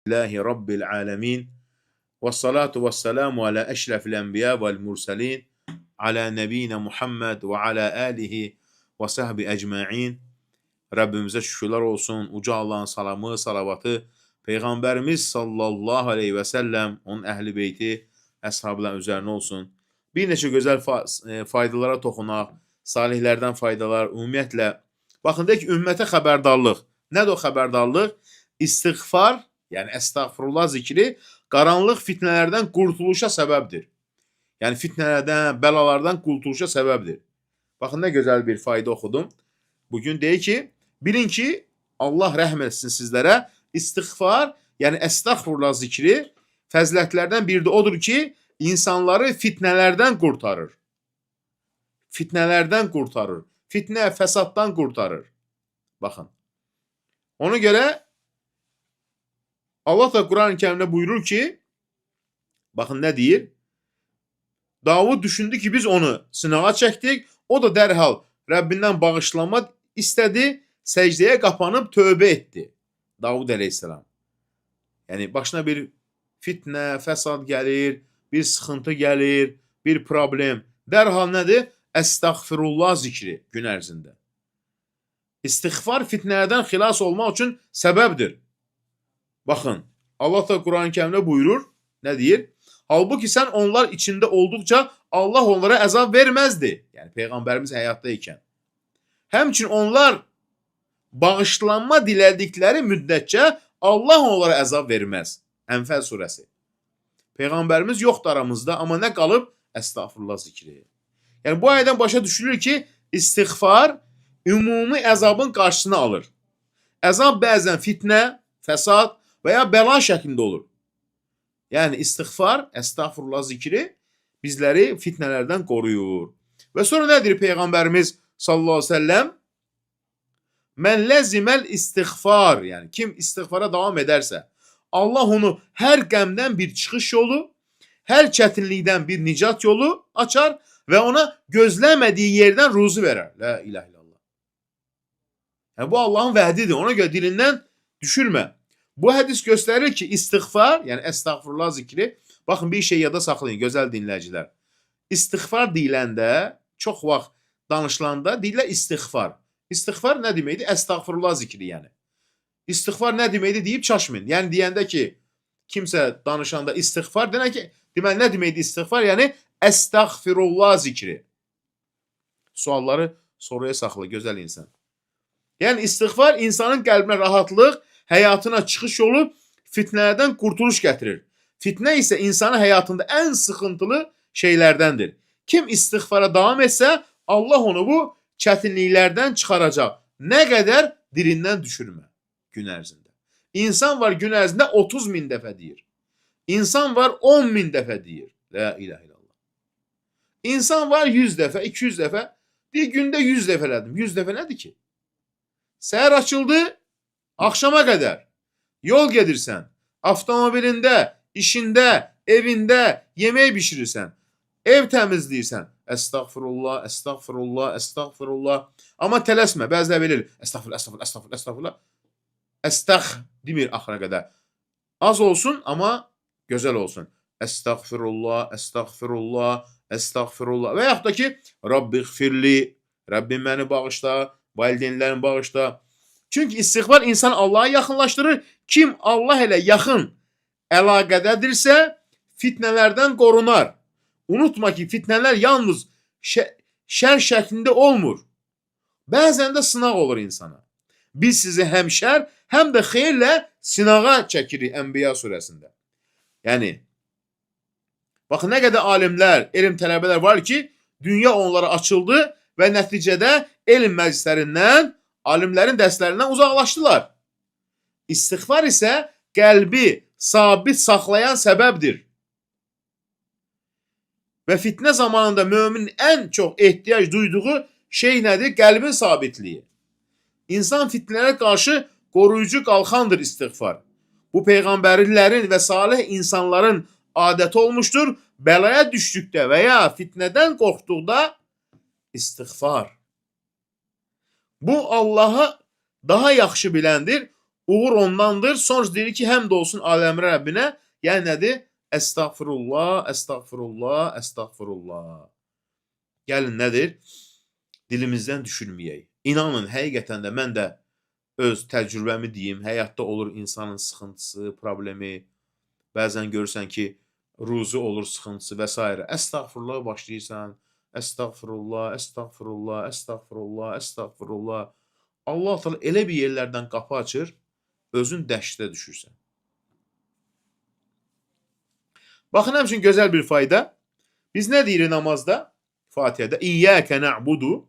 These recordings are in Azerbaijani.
Lillahi Rabbil alemin. Ve salatu ve selamu ala eşrefil enbiya vel murselin. Ala nebine Muhammed ve ala alihi ve sahbi ecma'in. Rabbimize şükürler olsun. Uca Allah'ın salamı, salavatı, Peygamberimiz sallallahu aleyhi ve sellem, onun ehli beyti, əshablar üzerine olsun. Bir neçə gözəl faydalara toxunaq, salihlərdən faydalar, ümumiyyətlə. Baxın, deyək ki, ümmətə xəbərdarlıq. Nədir o xəbərdarlıq? İstiğfar, yəni əstəğfirullah zikri, qaranlıq fitnələrdən qurtuluşa səbəbdir. Yəni fitnələrdən, bəlalardan qurtuluşa səbəbdir. Baxın, nə gözəl bir fayda oxudum. Bugün deyir ki, bilin ki, Allah rəhm etsin sizlərə, istiğfar, yəni əstəğfirullah zikri fəzilətlərdən biri də odur ki, insanları fitnələrdən qurtarır. Fitnələrdən qurtarır. Fitnə, fəsaddan qurtarır. Baxın. Ona görə Allah da Quran-ı Kərimdə buyurur ki, baxın nə deyir? Davud düşündü ki, biz onu sınağa çəkdik, o da dərhal Rəbbindən bağışlanma istədi, səcdəyə qapanıb tövbə etdi. Davud əleyhissalam. Yəni, başına bir fitnə, fəsad gəlir, bir sıxıntı gəlir, bir problem. Dərhal nədir? Əstəğfirullah zikri gün ərzində. İstiğfar fitnələrdən xilas olmaq üçün səbəbdir. Baxın, Allah da Quran-ı Kərimdə buyurur, nə deyir? Halbuki sən onlar içində olduqca Allah onlara əzab verməzdi. Yəni, Peyğəmbərimiz həyatda ikən. Həmçinin onlar bağışlanma dilədikləri müddətcə Allah onlara əzab verməz. Ənfəl surəsi. Peyğəmbərimiz yoxdur aramızda, amma nə qalıb? Əstəğfirullah zikri. Yəni, bu ayədən başa düşülür ki, istiğfar ümumi əzabın qarşısını alır. Əzab bəzən fitnə, fəsad və ya bəla şəklində olur. Yəni, istiğfar, əstəğfirullah zikri bizləri fitnələrdən qoruyur. Və sonra nədir Peyğəmbərimiz sallallahu aleyhi ve sellem? Mən ləziməl istiğfar, yəni kim istiğfara davam edərsə, Allah onu hər qəmdən bir çıxış yolu, hər çətinlikdən bir nicat yolu açar və ona gözləmədiyi yerdən ruzu verər. La ilahe illallah. Yəni, bu Allahın vədidir. Ona görə dilindən düşürmə. Bu hədis göstərir ki, istiğfar, yəni əstəğfirullah zikri, baxın, bir şey yada saxlayın, gözəl dinləyicilər. İstiğfar deyiləndə, çox vaxt danışılanda deyirlər istiğfar. İstiğfar nə deməkdir? Əstəğfirullah zikri, yəni. İstiğfar nə deməkdir deyib çaşmayın. Yəni, deyəndə ki, kimsə danışanda istiğfar, deməli, nə deməkdir istiğfar? Yəni, əstəğfirullah zikri. Sualları soruya saxla, gözəl insan. Yəni, istiğfar insanın qəlbinə rahatlıq, həyatına çıxış yolu, fitnələrdən qurtuluş gətirir. Fitnə isə insanın həyatında ən sıxıntılı şeylərdəndir. Kim istiğfara davam etsə, Allah onu bu çətinliklərdən çıxaracaq. Nə qədər dilindən düşürmə gün ərzində. İnsan var gün ərzində 30 min dəfə deyir. İnsan var 10 min dəfə deyir. La ilahe illallah. İnsan var 100 dəfə, 200 dəfə. Bir gündə 100 dəfə elədim. 100 dəfə nədir ki? Səhər açıldı, axşama qədər. Yol gedirsən, avtomobilində, işində, evində yemək bişirirsən, ev təmizləyirsən. Əstəğfirullah, əstəğfirullah, əstəğfirullah. Amma tələsmə, bəzilər bilir. Əstəğfirullah, əstəğfirullah, əstəğfirullah, əstəğfirullah. Əstəğ demir axıra qədər. Az olsun, amma gözəl olsun. Əstəğfirullah, əstəğfirullah, əstəğfirullah. Və yaxud da ki, Rabbi xfirli, Rabbim məni bağışla, valideynlərini bağışla. Çünki istiğfar insanı Allah'a yaxınlaşdırır. Kim Allah ilə yaxın əlaqədədirsə, fitnələrdən qorunar. Unutma ki, fitnələr yalnız şər şəklində olmur. Bəzən də sınaq olur insana. Biz sizi həm şər, həm də xeyirlə sınağa çəkirik Ənbiya surəsində. Yəni, baxın, nə qədər alimlər, elm tələbələr var ki, dünya onlara açıldı və nəticədə elm məclislərindən, alimlərin dərslərindən uzaqlaşdılar. İstiğfar isə qəlbi sabit saxlayan səbəbdir. Və fitnə zamanında müminin ən çox ehtiyac duyduğu şey nədir? Qəlbin sabitliyi. İnsan fitnələrə qarşı qoruyucu qalxandır istiğfar. Bu peyğəmbərlərin və salih insanların adəti olmuşdur. Bəlaya düşdükdə və ya fitnədən qorxduqda istiğfar. Bu Allah'a daha yaxşı biləndir. Uğur ondandır. Sonra deyir ki, həmd olsun aləmin Rəbbinə. Yəni nədir? Əstəğfirullah, əstəğfirullah, əstəğfirullah. Gəlin nədir? Dilimizdən düşürməyək. İnanın, həqiqətən də mən də öz təcrübəmi deyim. Həyatda olur insanın sıxıntısı, problemi. Bəzən görürsən ki, ruzu olur sıxıntısı və s. Əstəğfirullah başlayırsan. Əstəğfirullah, əstəğfirullah, əstəğfirullah, əstəğfirullah. Allah Teala elə bir yerlərdən qapı açır, özün dəhşətə düşürsən. Baxın, həmçinin gözəl bir fayda. Biz nə deyirik namazda? Fatihədə İyyəkə na'budu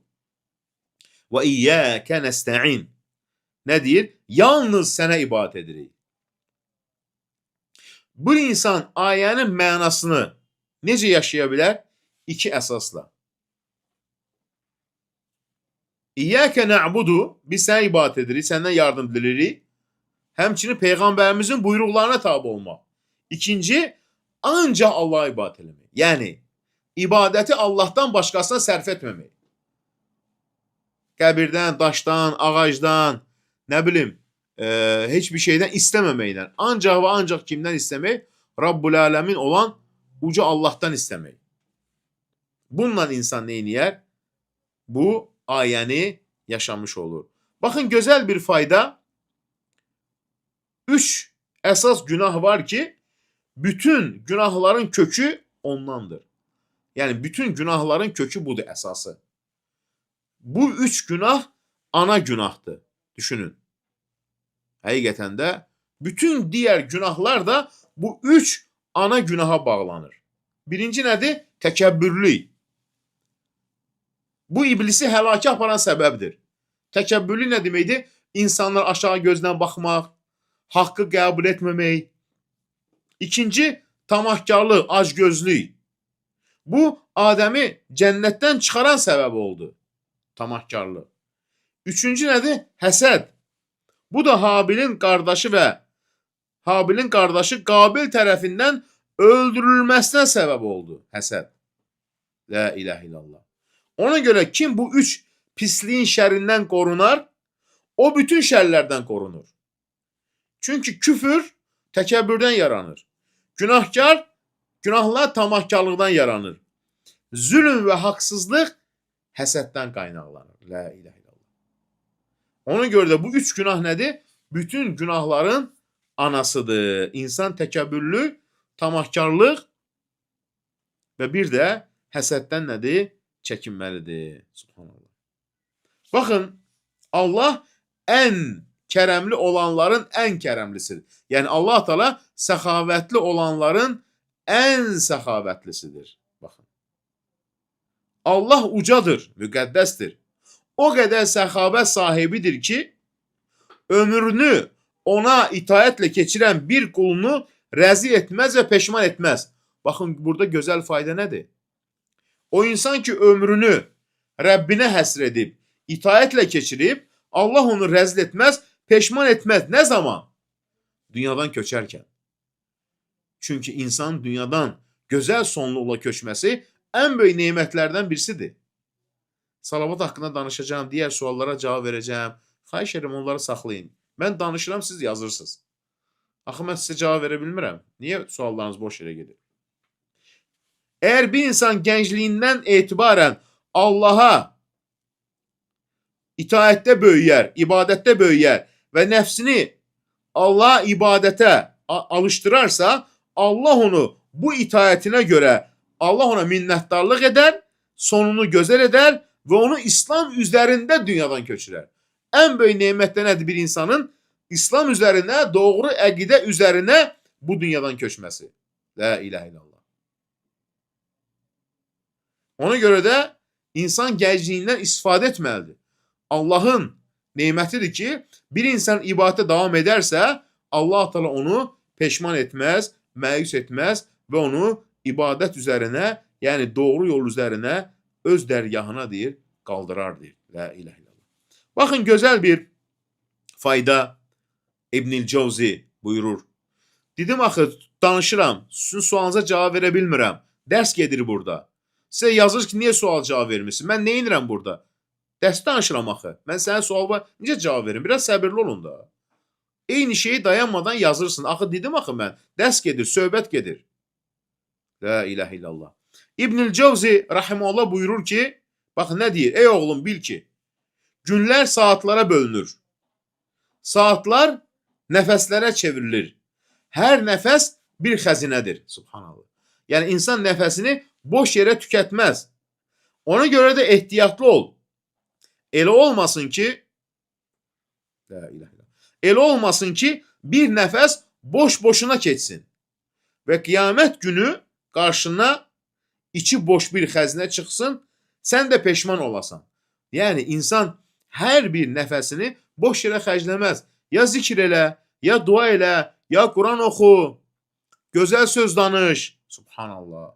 və İyyəkə nəstə'in. Nə deyir? Yalnız sənə ibadət edirik. Bu insan ayənin mənasını necə yaşaya bilər? İki əsasla. İyyəkə na'budu, biz sənə ibadət edirik, səndən yardım dilirik. Həmçinin Peyğəmbərimizin buyruqlarına tabi olmaq. İkinci, ancaq Allah'a ibadət eləmək. Yəni, ibadəti Allahdan başqasına sərf etməmək. Qəbirdən, daşdan, ağacdan, nə bilim, heç bir şeydən istəməməklə. Ancaq və ancaq kimdən istəmək? Rabbul Aləmin olan uca Allahdan istəmək. Bununla insan neyniyər? Bu ayəni yaşamış olur. Baxın, gözəl bir fayda. 3 əsas günah var ki, bütün günahların kökü ondandır. Yəni, bütün günahların kökü budur əsası. Bu 3 günah ana günahdır. Düşünün. Həqiqətən də bütün digər günahlar da bu 3 ana günaha bağlanır. Birinci nədir? Təkəbbürlük. Bu iblisi həlakə aparan səbəbdir. Təkəbbürlük nə deməkdir? İnsanlar aşağı gözdən baxmaq, haqqı qəbul etməmək. İkinci, tamahkarlıq, acgözlük. Bu, Adəmi cənnətdən çıxaran səbəb oldu. Tamahkarlıq. Üçüncü nədir? Həsəd. Bu da Habilin qardaşı və Habilin qardaşı Qabil tərəfindən öldürülməsinə səbəb oldu. Həsəd. La ilahe illallah. Ona görə kim bu 3 pisliyin şərindən qorunar, o bütün şərlərdən qorunur. Çünki küfür təkəbbürdən yaranır. Günahlar tamahkarlıqdan yaranır. Zülm və haqsızlıq həsəddən qaynaqlanır. La ilahe illallah. Ona görə də bu 3 günah nədir? Bütün günahların anasıdır. İnsan təkəbbürlü, tamahkarlıq və bir də həsəddən nədir? Çəkinməlidir. Subhanallah. Baxın, Allah ən kərəmli olanların ən kərəmlisidir. Yəni, Allah Teala səxavətli olanların ən səxavətlisidir. Baxın. Allah ucadır, müqəddəsdir. O qədər səxavət sahibidir ki, ömrünü ona itaətlə keçirən bir qulunu rəzi etməz və peşman etməz. Baxın, burada gözəl fayda nədir? O insan ki, ömrünü Rəbbinə həsr edib, itaətlə keçirib, Allah onu rəzil etməz, peşman etməz. Nə zaman? Dünyadan köçərkən. Çünki insan dünyadan gözəl sonluqla köçməsi ən böyük nemətlərdən birisidir. Salavat haqqında danışacağım, digər suallara cavab verəcəm. Xahiş edirəm, onları saxlayın. Mən danışıram, siz yazırsınız. Axı, mən sizə cavab verə bilmirəm. Niyə suallarınız boş yerə gedir? Əgər bir insan gəncliyindən etibarən Allaha itaətdə böyüyər, ibadətdə böyüyər və nəfsini Allaha ibadətə alışdırarsa, Allah onu bu itaətinə görə Allah ona minnətdarlıq edər, sonunu gözəl edər və onu İslam üzərində dünyadan köçürər. Ən böyük nemətdə nədir bir insanın? İslam üzərinə, doğru əqidə üzərinə bu dünyadan köçməsi. La ilahe illallah. Ona görə də insan gəncliyindən istifadə etməlidir. Allahın nemətidir ki, bir insan ibadətə davam edərsə, Allah Teala onu peşman etməz, məyus etməz və onu ibadət üzərinə, yəni doğru yol üzərinə öz dərgahına deyir, qaldırar deyir. La ilahe illallah. Baxın, gözəl bir fayda İbn-i Cavzi buyurur. Dedim, axı, danışıram, sizin sualınıza cavab verə bilmirəm. Dərs gedir burada. Sizə yazır ki, niyə sual cavab vermişsin? Mən nə edirəm burada? Dərs danışıram axı. Mən sənin sualıma necə cavab verim? Biraz səbirli olun da. Eyni şeyi dayanmadan yazırsın. Axı dedim axı mən. Dərs gedir, söhbət gedir. La ilahe illallah. İbnül Cevzi rahimehullah buyurur ki, baxın nə deyir? Ey oğlum bil ki, günlər saatlara bölünür. Saatlar nəfəslərə çevrilir. Hər nəfəs bir xəzinədir. Subhanallah. Yəni insan nəfəsini boş yerə tükətməz. Ona görə də ehtiyatlı ol. Elə olmasın ki, la ilahe illallah. Elə olmasın ki, bir nəfəs boş-boşuna keçsin və qiyamət günü qarşına içi boş bir xəzinə çıxsın, sən də peşman olasan. Yəni insan hər bir nəfəsini boş yerə xərcləməz. Ya zikr elə, ya dua elə, ya Quran oxu, gözəl söz danış. Subhanallah.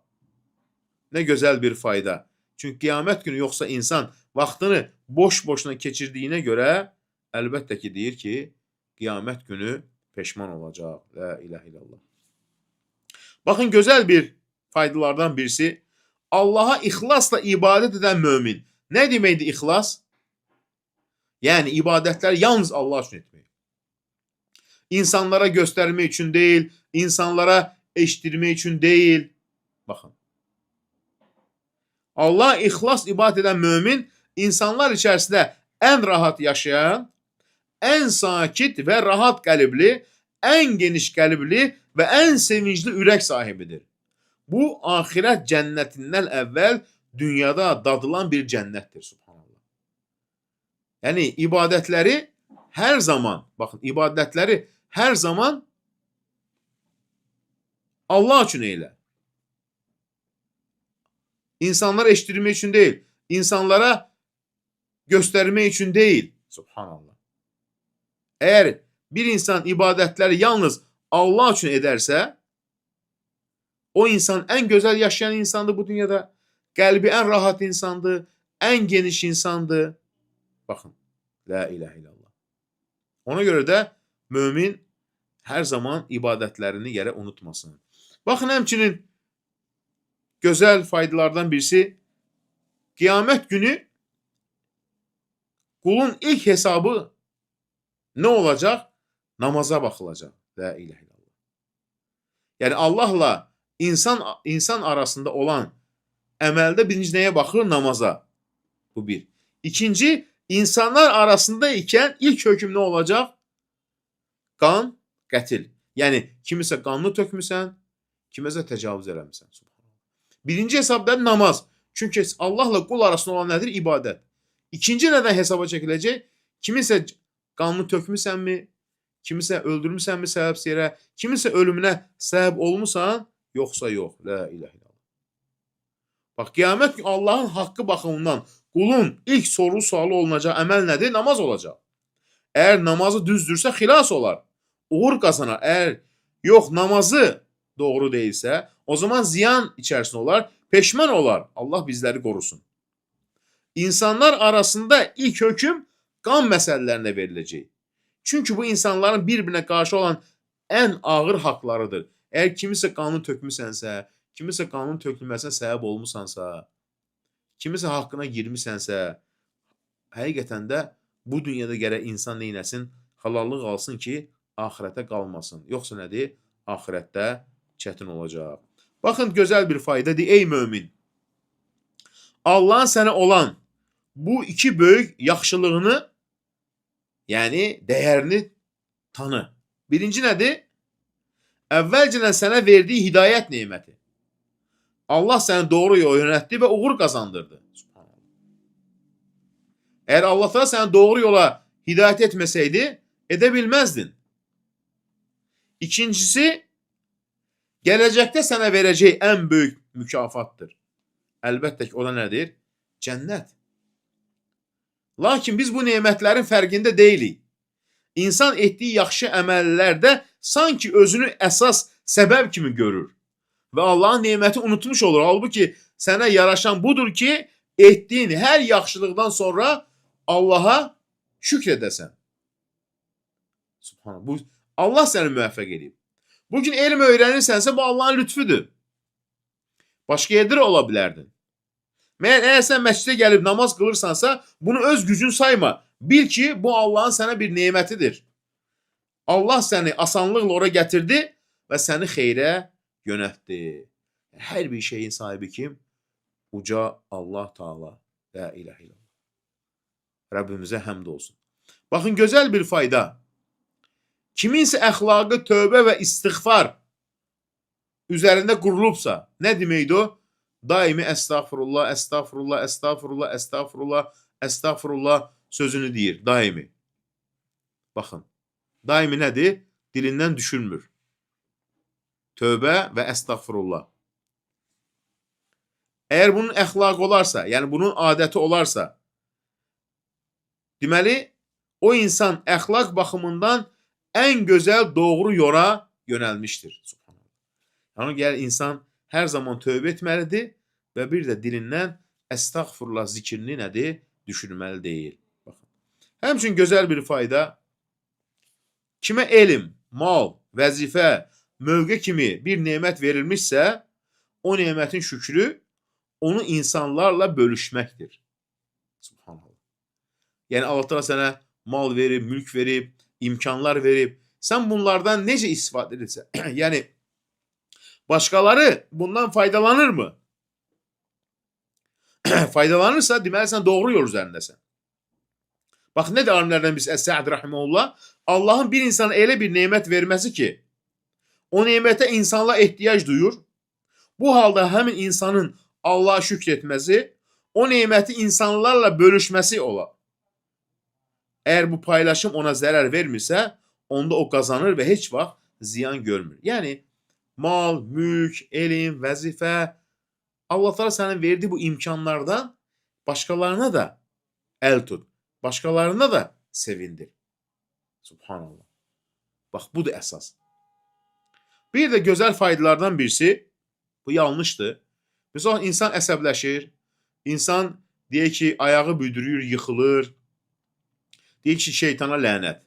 Nə gözəl bir fayda. Çünki qiyamət günü yoxsa insan vaxtını boş-boşuna keçirdiyinə görə əlbəttə ki, deyir ki, qiyamət günü peşman olacaq. La ilahe illallah. Baxın, gözəl bir faydalardan birisi, Allaha ixlasla ibadət edən mömin. Nə deməkdir ixlas? Yəni, ibadətləri yalnız Allah üçün etmək. İnsanlara göstərmək üçün deyil, insanlara eşitdirmək üçün deyil. Baxın. Allah ixlas ibadət edən mömin, insanlar içərisində ən rahat yaşayan, ən sakit və rahat qəlbli, ən geniş qəlbli və ən sevincli ürək sahibidir. Bu, axirət cənnətindən əvvəl dünyada dadılan bir cənnətdir. Subhanallah. Yəni, ibadətləri hər zaman, baxın, ibadətləri hər zaman Allah üçün eylə. İnsanlara eşitdirmək üçün deyil, insanlara göstərmək üçün deyil. Subhanallah. Əgər bir insan ibadətləri yalnız Allah üçün edərsə, o insan ən gözəl yaşayan insandır bu dünyada, qəlbi ən rahat insandır, ən geniş insandır. Baxın, la ilahe illallah. Ona görə də mömin hər zaman ibadətlərini yerə unutmasın. Baxın, həmçinin gözəl faydalardan birisi, qiyamət günü qulun ilk hesabı nə olacaq? Namaza baxılacaq. La ilahe illallah. Yəni Allahla insan arasında olan əməldə birinci nəyə baxır? Namaza. Bu bir. İkinci, insanlar arasında ikən ilk hökm nə olacaq? Qan, qətil. Yəni kimisə qanını tökmüsən, kimisə təcavüz eləmişsən. Birinci hesabda namaz. Çünki Allahla qul arasında olan nədir? İbadət. İkinci nədən hesaba çəkiləcək? Kimisə qanını tökmüsənmi? Kimisə öldürmüsənmi səbəbsiz yerə? Kimisə ölümünə səbəb olmusan? Yoxsa yox. La ilahe illallah. Bax, qiyamət günü Allahın haqqı baxımından qulun ilk sualı olunacaq əməl nədir? Namaz olacaq. Əgər namazı düzdürsə xilas olar. Uğur qazanar. Əgər yox, namazı doğru deyilsə, o zaman ziyan içərisində olar, peşman olar. Allah bizləri qorusun. İnsanlar arasında ilk hökm qan məsələlərində veriləcək. Çünki bu insanların bir-birinə qarşı olan ən ağır haqlarıdır. Əgər kimisə qanını tökmüsənsə, kimisə qanının tökülməsinə səbəb olmusansa, kimisə haqqına girmisənsə, həqiqətən də bu dünyada gərək insan neynəsin? Halallıq alsın ki, axirətə qalmasın. Yoxsa nədir? Axirətdə çətin olacaq. Baxın, gözəl bir faydadır, ey mömin. Allahın sənə olan bu iki böyük yaxşılığını, yəni dəyərini tanı. Birinci nədir? Əvvəlcədən sənə verdiyi hidayət neməti. Allah səni doğru yola yönəltdi və uğur qazandırdı. Əgər Allah da səni doğru yola hidayət etməsəydi, edə bilməzdin. İkincisi, gələcəkdə sənə verəcək ən böyük mükafatdır. Əlbəttə ki, o da nədir? Cənnət. Lakin biz bu nemətlərin fərqində deyilik. İnsan etdiyi yaxşı əməllərdə sanki özünü əsas səbəb kimi görür. Və Allahın neməti unutmuş olur. Halbuki sənə yaraşan budur ki, etdiyin hər yaxşılıqdan sonra Allaha şükr edəsən. Subhanallah. Bu, Allah səni müvəffəq edib. Bugün elm öyrənirsənsə, bu Allahın lütfüdür. Başqa yerdə ola bilərdin. Əgər sən məscidə gəlib namaz qılırsansa, bunu öz gücün sayma. Bil ki, bu Allahın sənə bir nemətidir. Allah səni asanlıqla ora gətirdi və səni xeyrə yönəltdi. Hər bir şeyin sahibi kim? Uca Allah Taala. La ilahe illallah. Rəbbimizə həmd olsun. Baxın, gözəl bir fayda. Kiminsə əxlaqı tövbə və istiğfar üzərində qurulubsa, nə deməkdir o? Daimi əstağfurullah, əstağfurullah, əstağfurullah, əstağfurullah, əstağfurullah sözünü deyir, daimi. Baxın, daimi nədir? Dilindən düşülmür. Tövbə və əstağfurullah. Əgər bunun əxlaqı olarsa, yəni bunun adəti olarsa, deməli, o insan əxlaq baxımından ən gözəl doğru yola yönəlmişdir. Yəni, gəlir insan hər zaman tövbə etməlidir və bir də dilindən əstağfurullah zikrini nədir? Düşürməli deyil. Baxın. Həmçinin gözəl bir fayda, kimə elm, mal, vəzifə, mövqe kimi bir nemət verilmişsə, o nemətin şükrü onu insanlarla bölüşməkdir. Subhanallah. Yəni, Allah Teala sənə mal verib, mülk verib, imkanlar verib. Sən bunlardan necə istifadə edirsən? Yəni, başqaları bundan faydalanır mı? Faydalanırsa, deməli, sən doğru yol üzərindəsən. Bax, nə də alimlərdən biz Əs-Sə'd rəhiməhullah, Allahın bir insana elə bir nemət verməsi ki, o nemətə insanlar ehtiyac duyur. Bu halda həmin insanın Allah'a şükr etməsi, o neməti insanlarla bölüşməsi olar. Əgər bu paylaşım ona zərər vermirsə, onda o qazanır və heç vaxt ziyan görmür. Yəni, mal, mülk, elm, vəzifə, Allah Teala sənin verdiği bu imkanlardan başqalarına da əl tut, başqalarına da sevindir. Subhanallah. Bax, bu da əsas. Bir də gözəl faydalardan birisi, bu yanlışdır. Mesela insan əsəbləşir, insan deyək ki, ayağı büdürür, yıxılır, deyək ki, şeytana lənət.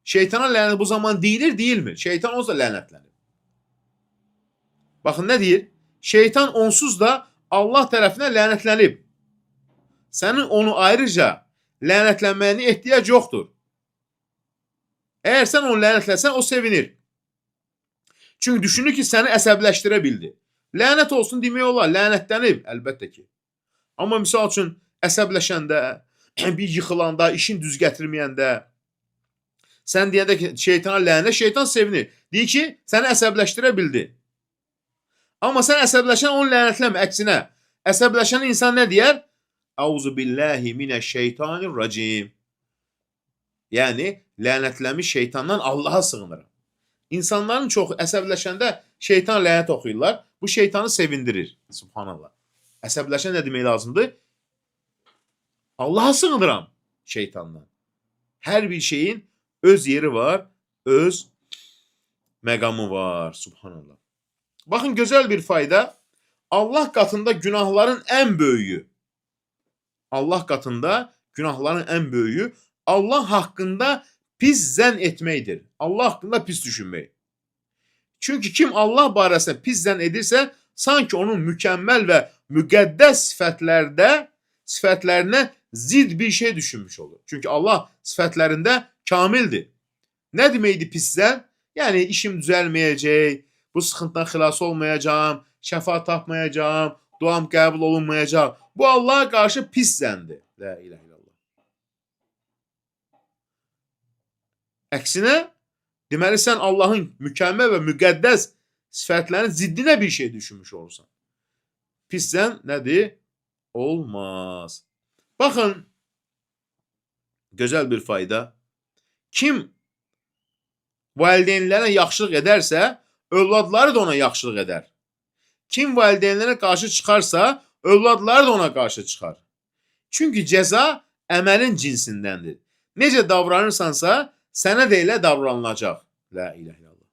Şeytana lənət bu zaman deyilir, deyilmir? Şeytan onsuz da lənətlənir. Baxın, nə deyir? Şeytan onsuz da Allah tərəfindən lənətlənib. Sənin onu ayrıca lənətlənməyine ehtiyac yoxdur. Əgər sən onu lənətləsən, o sevinir. Çünki düşünür ki, səni əsəbləşdirə bildi. Lənət olsun demək olar, lənətlənib, əlbəttə ki. Amma misal üçün əsəbləşəndə, bir yıxılanda, işin düz gətirməyəndə, sən deyəndə ki, şeytana lənət, şeytan sevinir. Deyir ki, səni əsəbləşdirə bildi. Amma sən əsəbləşən onu lənətləmə, əksinə. Əsəbləşən insan nə deyər? Auzu billahi minəşşeytanirracim. Yəni, lənətləmiş şeytandan Allaha sığınırım. İnsanların çoxu əsəbləşəndə şeytan lənət oxuyurlar. Bu şeytanı sevindirir. Subhanallah. Əsəbləşən nə demək lazımdır? Allaha sığınıram şeytandan. Hər bir şeyin öz yeri var, öz məqamı var. Subhanallah. Baxın, gözəl bir fayda. Allah qatında günahların ən böyüyü. Allah qatında günahların ən böyüyü Allah haqqında pis zənn etməkdir. Allah haqqında pis düşünmək. Çünki kim Allah barəsində pis zənn edirsə, sanki onun mükəmməl və müqəddəs sifətlərinə zid bir şey düşünmüş olur. Çünki Allah sifətlərində kamildir. Nə deməkdir pis zənn? Yəni, işim düzəlməyəcək, bu sıxıntıdan xilas olmayacağım, şəfa tapmayacağım, duam qəbul olunmayacaq. Bu Allah'a qarşı pis zəndir. La ilahe illallah. Əksinə, deməli sən Allahın mükəmməl və müqəddəs sifətlərinin ziddinə bir şey düşünmüş olursan. Pis zənn nədir? Olmaz. Baxın, gözəl bir fayda. Kim valideynlərə yaxşılıq edərsə, övladları da ona yaxşılıq edər. Kim valideynlərə qarşı çıxarsa, övladları da ona qarşı çıxar. Çünki cəza əməlin cinsindəndir. Necə davranırsansa, sənə də elə davranılacaq. La ilahe illallah.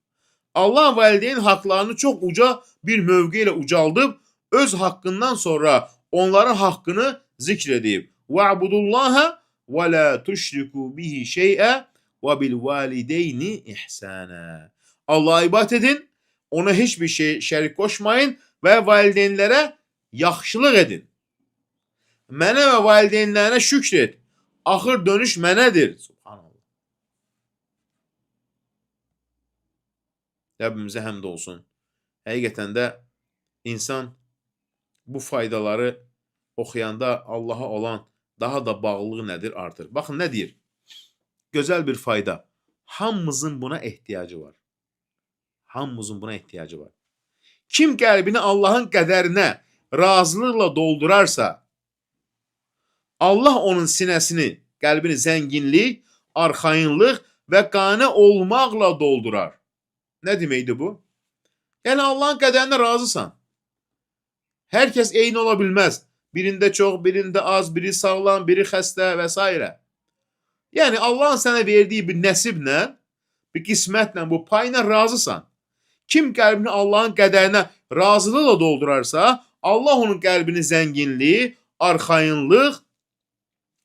Allah valideyn haqlarını çox uca bir mövqe ilə ucaldıb, öz haqqından sonra onların haqqını zikr edib. Va'budullaha və la tuşriku bihi şey'ə və bil valideyni ihsana. Allah'a ibadət edin, ona heç bir şey şərik qoşmayın və valideynlərə yaxşılıq edin. Mənə və valideynlərə şükr et. Axır dönüş mənədir. Subhanallah. Rəbbimizə həmd olsun. Həqiqətən də insan bu faydaları oxuyanda Allaha olan daha da bağlılığı nədir? Artır. Baxın nə deyir? Gözəl bir fayda. Hamımızın buna ehtiyacı var. Hamımızın buna ehtiyacı var. Kim qəlbini Allahın qədərinə razılıqla doldurarsa, Allah onun sinəsini, qəlbini zənginlik, arxayınlıq və qane olmaqla doldurar. Nə deməkdir bu? Yəni Allahın qədərinə razısan. Hər kəs eyni ola bilməz. Birində çox, birində az, biri sağlam, biri xəstə və s. Yəni Allahın sənə verdiyi bir nəsiblə, bir qismətlə, bu payla razısan. Kim qəlbini Allahın qədərinə razılıqla doldurarsa, Allah onun qəlbini zənginlik, arxayınlıq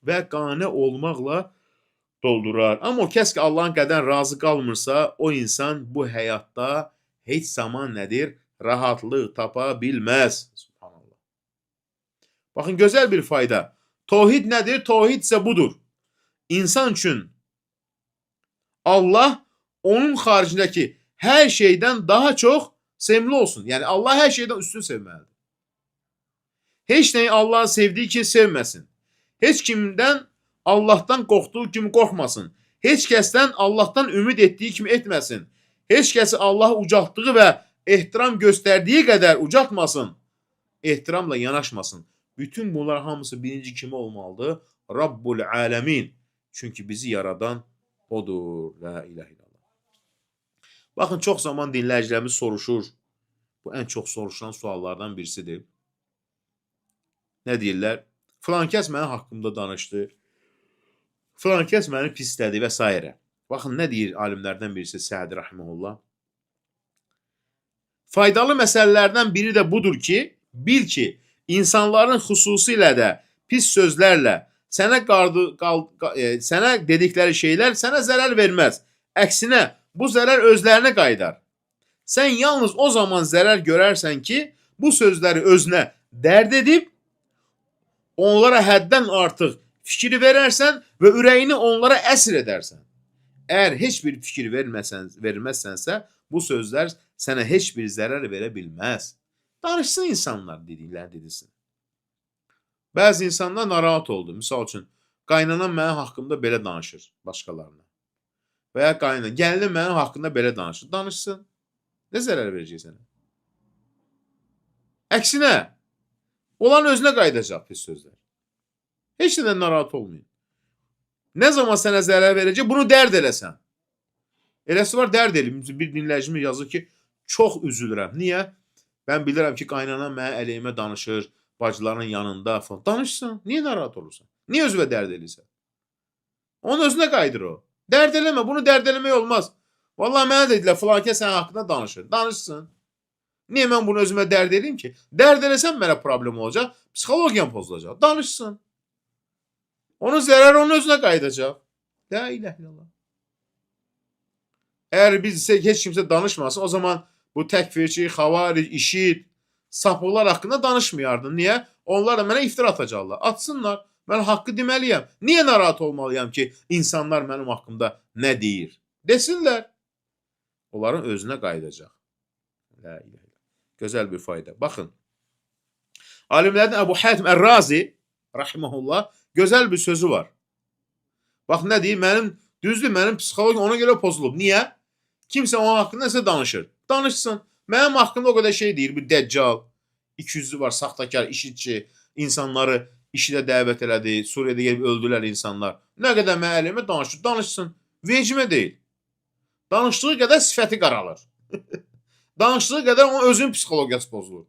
və qane olmaqla doldurar. Amma o kəs ki Allahın qədərinə razı qalmırsa, o insan bu həyatda heç zaman nədir? Rahatlıq tapa bilməz. Subhanallah. Baxın, gözəl bir fayda. Tevhid nədir? Tevhid isə budur. İnsan üçün Allah onun xaricindəki hər şeydən daha çox sevimli olsun. Yəni Allah hər şeydən üstün sevməlidir. Heç nəyi Allahın sevdiyi kimi sevməsin. Heç kimdən Allahdan qorxduğu kimi qorxmasın. Heç kəsdən Allahdan ümid etdiyi kimi etməsin. Heç kəsi Allahı ucaltdığı və ehtiram göstərdiyi qədər ucaltmasın. Ehtiramla yanaşmasın. Bütün bunlar hamısı birinci kimi olmalıdır? Rabbul aləmin. Çünki bizi yaradan odur. La ilahe illallah. Baxın, çox zaman dinləyicilərimiz soruşur. Bu ən çox soruşulan suallardan birisidir. Nə deyirlər? Filan kəs mənim haqqımda danışdı. Filan kəs məni pislədi və s. Baxın, nə deyir alimlərdən birisi Sədi Rahiməhullah? Faydalı məsələlərdən biri də budur ki, bil ki, insanların xüsusilə də pis sözlərlə sənə dedikləri şeylər sənə zərər verməz. Əksinə, bu zərər özlərinə qaydar. Sən yalnız o zaman zərər görərsən ki, bu sözləri özünə dərd edib, onlara həddən artıq fikir verərsən və ürəyini onlara əsir edərsən. Əgər heç bir fikir verməzsənsə, bu sözlər sənə heç bir zərər verə bilməz. Danışsın insanlar dedilsin. Bəzi insanlar narahat oldu. Misal üçün, qaynanam mənim haqqımda belə danışır başqalarına. Və ya gəlinim mənim haqqında belə danışır. Danışsın. Nə zərər verəcək sənə? Əksinə, olan özünə qaydacaq pis sözlər. Heç nədən narahat olmayın. Nə zaman sənə zərər verəcək, bunu dərd eləsən. Eləsi var, dərd eləyim. Bir dinləyicimiz yazır ki, çox üzülürəm. Niyə? Mən bilirəm ki, qaynanam mənə əleyhimə danışır, bacıların yanında falan. Danışsın. Niyə narahat olursan? Niyə özünə dərd eləyirsən? Onun özünə qaydır o. Dərd eləmə, bunu dərd eləmək olmaz. Vallahi mənə dedilər, filan kəs sənin haqqında danışır. Danışsın. Niyə mən bunu özümə dərd eləyim ki? Dərd eləsəm mənə problem olacaq, psixologiyam pozulacaq. Danışsın. Onun zərəri onun özünə qaydacaq. La ilahe illallah. Əgər biz heç kimsə danışmasın, o zaman bu təkfirçi, xavaric, işid, sapıqlar haqqında danışmayardın. Niyə? Onlar da mənə iftira atacaqlar. Atsınlar. Mən haqqı deməliyəm. Niyə narahat olmalıyam ki, insanlar mənim haqqımda nə deyir? Desinlər. Onların özünə qaydacaq. La ilahe illallah. Gözəl bir fayda. Baxın. Alimlərdən Əbu Hatim Ər-Razi rahimehullah gözəl bir sözü var. Bax nə deyir? Mənim psixologiyam ona görə pozulub. Niyə? Kimsə onun haqqında nəsə danışır. Danışsın. Mənim haqqımda o qədər şey deyir. Bu dəccal, 200'lü var, saxtakar, işitçi, insanları işidə dəvət elədi, Suriyada gelib öldülər insanlar. Nə qədər mənə danışır. Danışsın. Vecimə deyil. Danışdığı qədər sifəti qaralır. Danışdığı qədər onun özünün psixologiyası pozulur.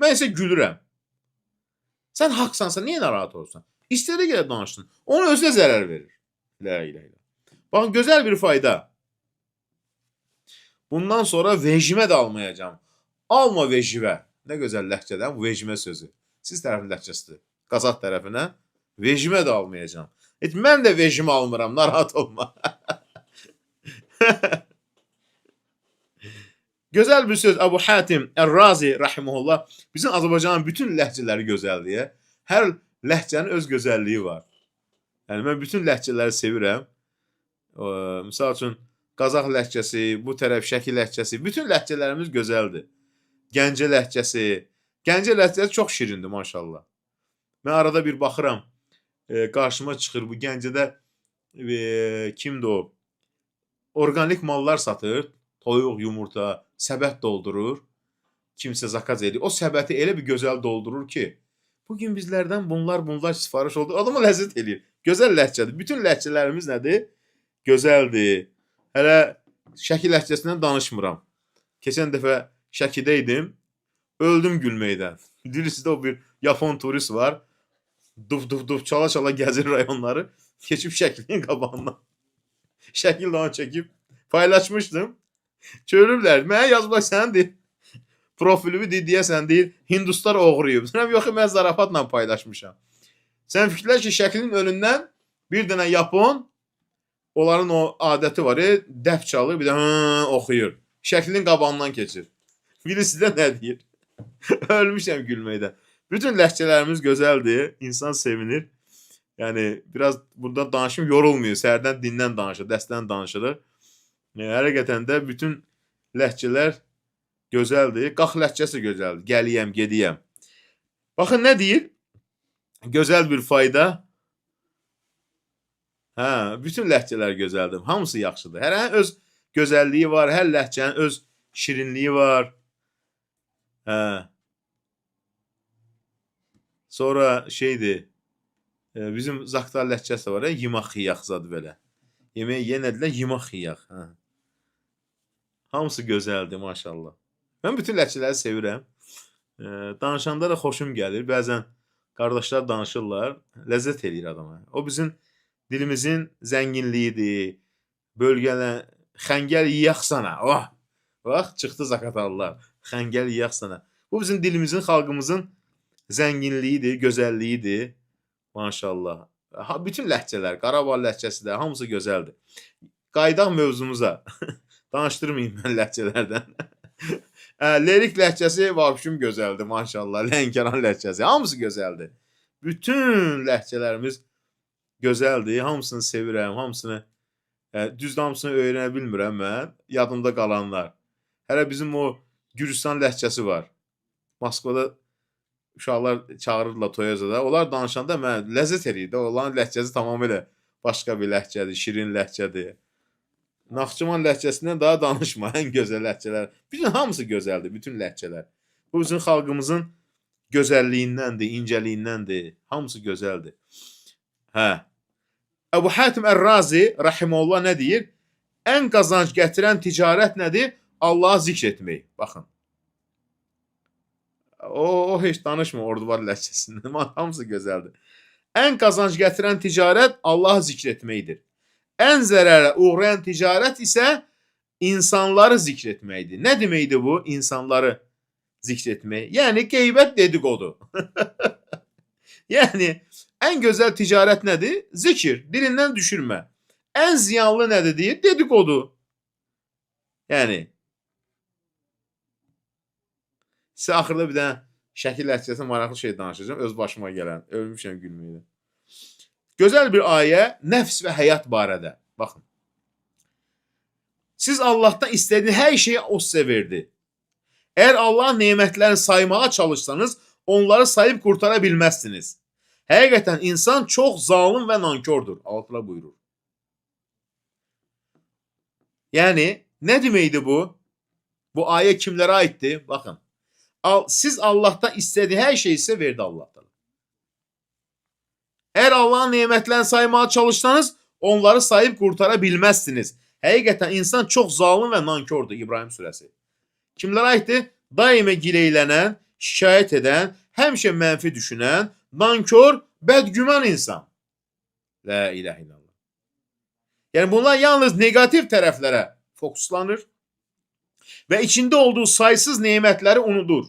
Mən isə gülürəm. Sən haqsansa niyə narahat olursan? İstədiyi qədər danışsın. Onun özünə zərər verir. La ilahe illallah. Baxın, gözəl bir fayda. Bundan sonra vecimə də almayacağım. Alma vecivə. Nə gözəl ləhcədən bu vecimə sözü. Siz tərəfin ləhcəsidir. Qazaq tərəfinə vecimə də almayacağım. Mən də vecimə almıram. Narahat olma. Gözəl bir söz Əbu Hatim Ər-Razi rahimehullah. Bizim Azərbaycanın bütün ləhcələri gözəldir. Hər ləhcənin öz gözəlliyi var. Yəni mən bütün ləhcələri sevirəm. Misal üçün Qazaq ləhcəsi, bu tərəf Şəki ləhcəsi, bütün ləhcələrimiz gözəldir. Gəncə ləhcəsi. Gəncə ləhcəsi çox şirindir maşallah. Mən arada bir baxıram, qarşıma çıxır bu Gəncədə kimdir o? Orqanik mallar satır, toyuq, yumurta, səbət doldurur. Kimsə zakaz edir. O səbəti elə bir gözəl doldurur ki, bugün bizlərdən bunlar sifariş oldu. Adama ləzzət eləyir. Gözəl ləhcədir. Bütün ləhcələrimiz nədir? Gözəldir. Hələ Şəki ləhcəsindən danışmıram. Keçən dəfə Şəkidə idim. Öldüm gülməkdən. Bilirsiniz o bir Yapon turist var. Duf çala gəzir rayonları. Keçib Şəkilin qabağından. Şəkil də onu çəkib paylaşmışdım. Görürlər. Mənə yazmaq səndir. Profilimi deyəsən deyir, Hinduslar oğruyub. Deyirəm, yox, mən zarafatla paylaşmışam. Sən fikirlər ki, Şəklin önündən bir dənə Yapon, onların o adəti var, dəf çalır, bir də oxuyur. Şəklin qabağından keçir. Birisi də nə deyir? Ölmüşəm gülməkdən. Bütün ləhcələrimiz gözəldir, insan sevinir. Yəni, biraz burada danışım yorulmuyor. Səhərdən dindən danışır, dəstdən danışırıq. Həqiqətən də bütün ləhcələr gözəldir. Qax ləhcəsi gözəldir. Gəliyəm, gediyəm. Baxın, nə deyir? Gözəl bir fayda. Bütün ləhcələr gözəldir. Hamısı yaxşıdır. Hər öz gözəlliyi var. Hər ləhcənin öz şirinliyi var. Sonra şeydir. Bizim Zaqtar ləhcəsi var. Yimaq xiyaq zadı belə. Yeməyi yenədilər, yimaq xiyaq. Hamısı gözəldir, maşallah. Mən bütün ləhcələri sevirəm. Danışanda da xoşum gəlir. Bəzən qardaşlar danışırlar. Ləzzət eləyir adama. O bizim dilimizin zənginliyidir. Bölgələ xəngəl yiyaq sana. Bax, çıxdı Zaqatarlılar. Xəngəl yiyaq sana. Bu bizim dilimizin, xalqımızın zənginliyidir, gözəlliyidir. Maşallah. Bütün ləhcələr, Qarabağ ləhcəsi də hamısı gözəldir. Qaydaq mövzumuza. Danışdırmayayım mən ləhcələrdən. Lerik ləhcəsi vabşum gözəldir, maşallah. Lənkəran ləhcəsi, hamısı gözəldir. Bütün ləhcələrimiz gözəldir. Hamısını sevirəm, hamısını, düzdür hamısını öyrənə bilmirəm mən. Yadımda qalanlar. Hələ bizim o Gürcistan ləhcəsi var. Moskvada uşaqlar çağırırlar Toyozada. Onlar danışanda mən ləzzət eləyir. Onların ləhcəsi tamamilə başqa bir ləhcədir, şirin ləhcədir. Naxçıvan ləhcəsindən daha danışma, ən gözəl ləhcələr. Bütün hamısı gözəldir, bütün ləhcələr. Bu bizim xalqımızın gözəlliyindəndir, incəliyindəndir. Hamısı gözəldir. Əbu Hatim Ər-Razi rahimehullah nə deyir? Ən qazanc gətirən ticarət nədir? Allahı zikr etmək. Baxın. O heç danışma Ordubar ləhcəsindən. Hamısı gözəldir. Ən qazanc gətirən ticarət Allahı zikr etməkdir. Ən zərərə uğrayan ticarət isə insanları zikr etməkdir. Nə deməkdir bu? İnsanları zikr etmək. Yəni, qeybət dedikodu. Yəni, ən gözəl ticarət nədir? Zikir, dilindən düşürmə. Ən ziyanlı nədir deyir? Dedikodu. Yəni, sizə axırda bir dənə Şəkil ləhcəsində maraqlı şey danışacağım. Öz başıma gələn. Ölmüşəm gülməkdən. Gözəl bir ayə nəfs və həyat barədə. Baxın. Siz Allahdan istədiyiniz hər şeyi o sizə verdi. Əgər Allahın nemətlərini saymağa çalışsanız, onları sayıb qurtara bilməzsiniz. Həqiqətən insan çox zalim və nankördür. Allah buyurur. Yəni, nə deməkdir bu? Bu ayə kimlərə aiddir? Baxın. Siz Allahdan istədiyi hər şeyi sizə verdi Allahdan. Əgər Allahın nemətlərini saymağa çalışsanız, onları sayıb qurtara bilməzsiniz. Həqiqətən insan çox zalim və nankördür. İbrahim surəsi. Kimlərə aiddir? Daimə gileylənən, şikayət edən, həmişə mənfi düşünən, nankör, bədgüman insan. La ilahe illallah. Yəni bunlar yalnız negativ tərəflərə fokuslanır və içində olduğu saysız nemətləri unudur.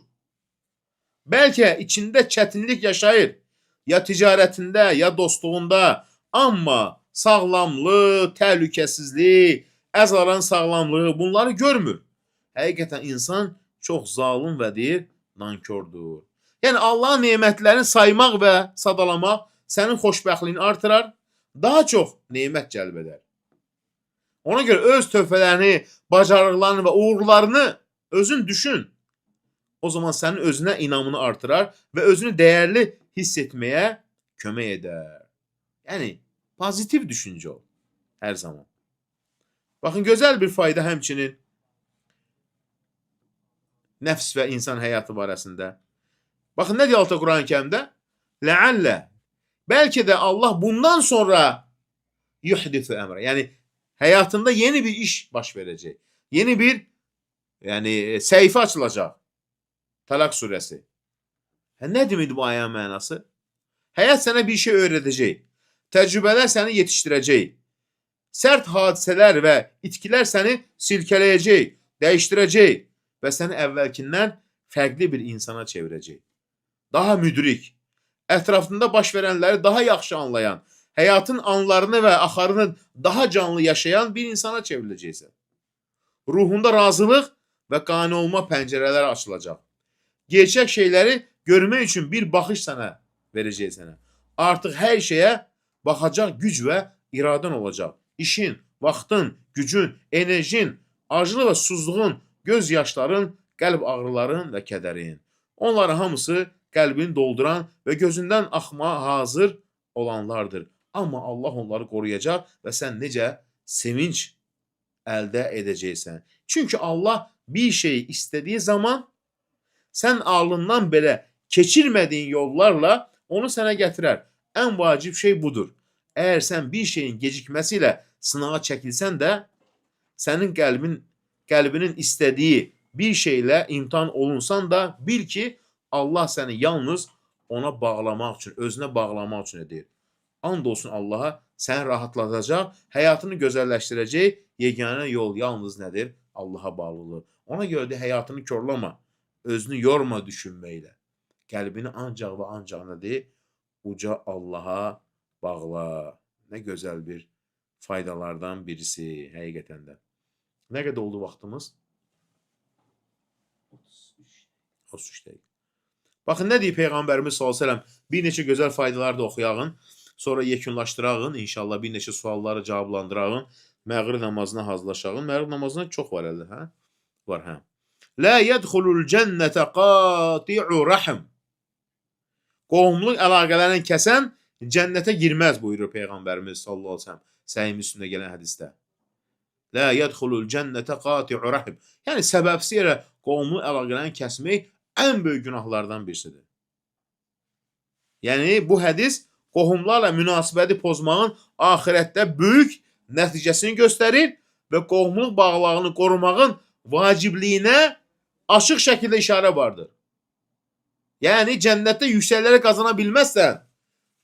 Bəlkə içində çətinlik yaşayır, ya ticarətində, ya dostluğunda, amma sağlamlığı, təhlükəsizliyi, əzaran sağlamlığı bunları görmür. Həqiqətən insan çox zalim və deyir, nankördür. Yəni Allahın nemətlərini saymaq və sadalamaq sənin xoşbəxtliyini artırar, daha çox nemət cəlb edər. Ona görə öz töhfələrini, bacarıqlarını və uğurlarını özün düşün. O zaman sənin özünə inamını artırar və özünü dəyərli hiss etməyə kömək edər. Yəni, pozitiv düşüncə ol hər zaman. Baxın, gözəl bir fayda həmçinin nəfs və insan həyatı barəsində. Baxın, nə deyir Altı Quran-ı Kərimdə? Ləallə. Bəlkə də Allah bundan sonra yuhdithu əmrə. Yəni, həyatında yeni bir iş baş verəcək. Yeni bir səhifə açılacaq. Talaq surəsi. Nə deməkdir bu ayənin mənası? Həyat sənə bir şey öyrədəcək. Təcrübələr səni yetişdirəcək. Sərt hadisələr və itkilər səni silkələyəcək, dəyişdirəcək və səni əvvəlkindən fərqli bir insana çevirəcək. Daha müdrik, ətrafında baş verənləri daha yaxşı anlayan, həyatın anlarını və axarını daha canlı yaşayan bir insana çevriləcəksən. Ruhunda razılıq və qane olma pəncərələri açılacaq. Gerçək şeyləri görmək üçün bir baxış sənə verəcək sənə. Artıq hər şeyə baxacaq güc və iradən olacaq. İşin, vaxtın, gücün, enerjin, acılı və susuzluğun, göz yaşların, qəlb ağrıların və kədərin. Onların hamısı qəlbini dolduran və gözündən axmağa hazır olanlardır. Amma Allah onları qoruyacaq və sən necə sevinç əldə edəcəksən. Çünki Allah bir şeyi istədiyi zaman sən ağlından belə keçirmədiyin yollarla onu sənə gətirər. Ən vacib şey budur. Əgər sən bir şeyin gecikməsi ilə sınağa çəkilsən də, sənin qəlbinin istədiyi bir şeylə imtihan olunsan da, bil ki, Allah səni yalnız ona bağlamaq üçün, özünə bağlamaq üçün edir. And olsun Allaha, səni rahatladacaq, həyatını gözəlləşdirəcək, yeganə yol yalnız nədir? Allaha bağlılıq. Ona görə də həyatını körlama, özünü yorma düşünməklə. Qəlbini ancaq və ancaq nədir? Uca Allaha bağla. Nə gözəl bir faydalardan birisi, həqiqətən də. Nə qədər oldu vaxtımız? 33 dəqiqə. Baxın, nə deyir Peyğəmbərimiz s.ə.v? Bir neçə gözəl faydalar da oxuyağın. Sonra yekunlaşdırağın, inşallah bir neçə sualları cavablandırağın. Məğrib namazına hazırlaşağın. Məğrib namazına çox var əldə, hə? Var, hə. Lə yədxulul cənnətə qati'u rəhm. Qohumluq əlaqələrini kəsən cənnətə girməz buyurur Peyğəmbərimiz sallallahu əleyhi və səlləm. Səhih Müslimdə gələn hədisdə. Lə yədxulul cənnətə qati'u rəhm. Yəni səbəbsiz yerə qohumluq əlaqələrini kəsmək ən böyük günahlardan birisidir. Yəni bu hədis qohumlarla münasibəti pozmağın axirətdə böyük nəticəsini göstərir və qohumluq bağlılığını qorumağın vacibliyinə açıq şəkildə işarə vardır. Yəni cənnətdə yüksəkləri qazana bilməzsən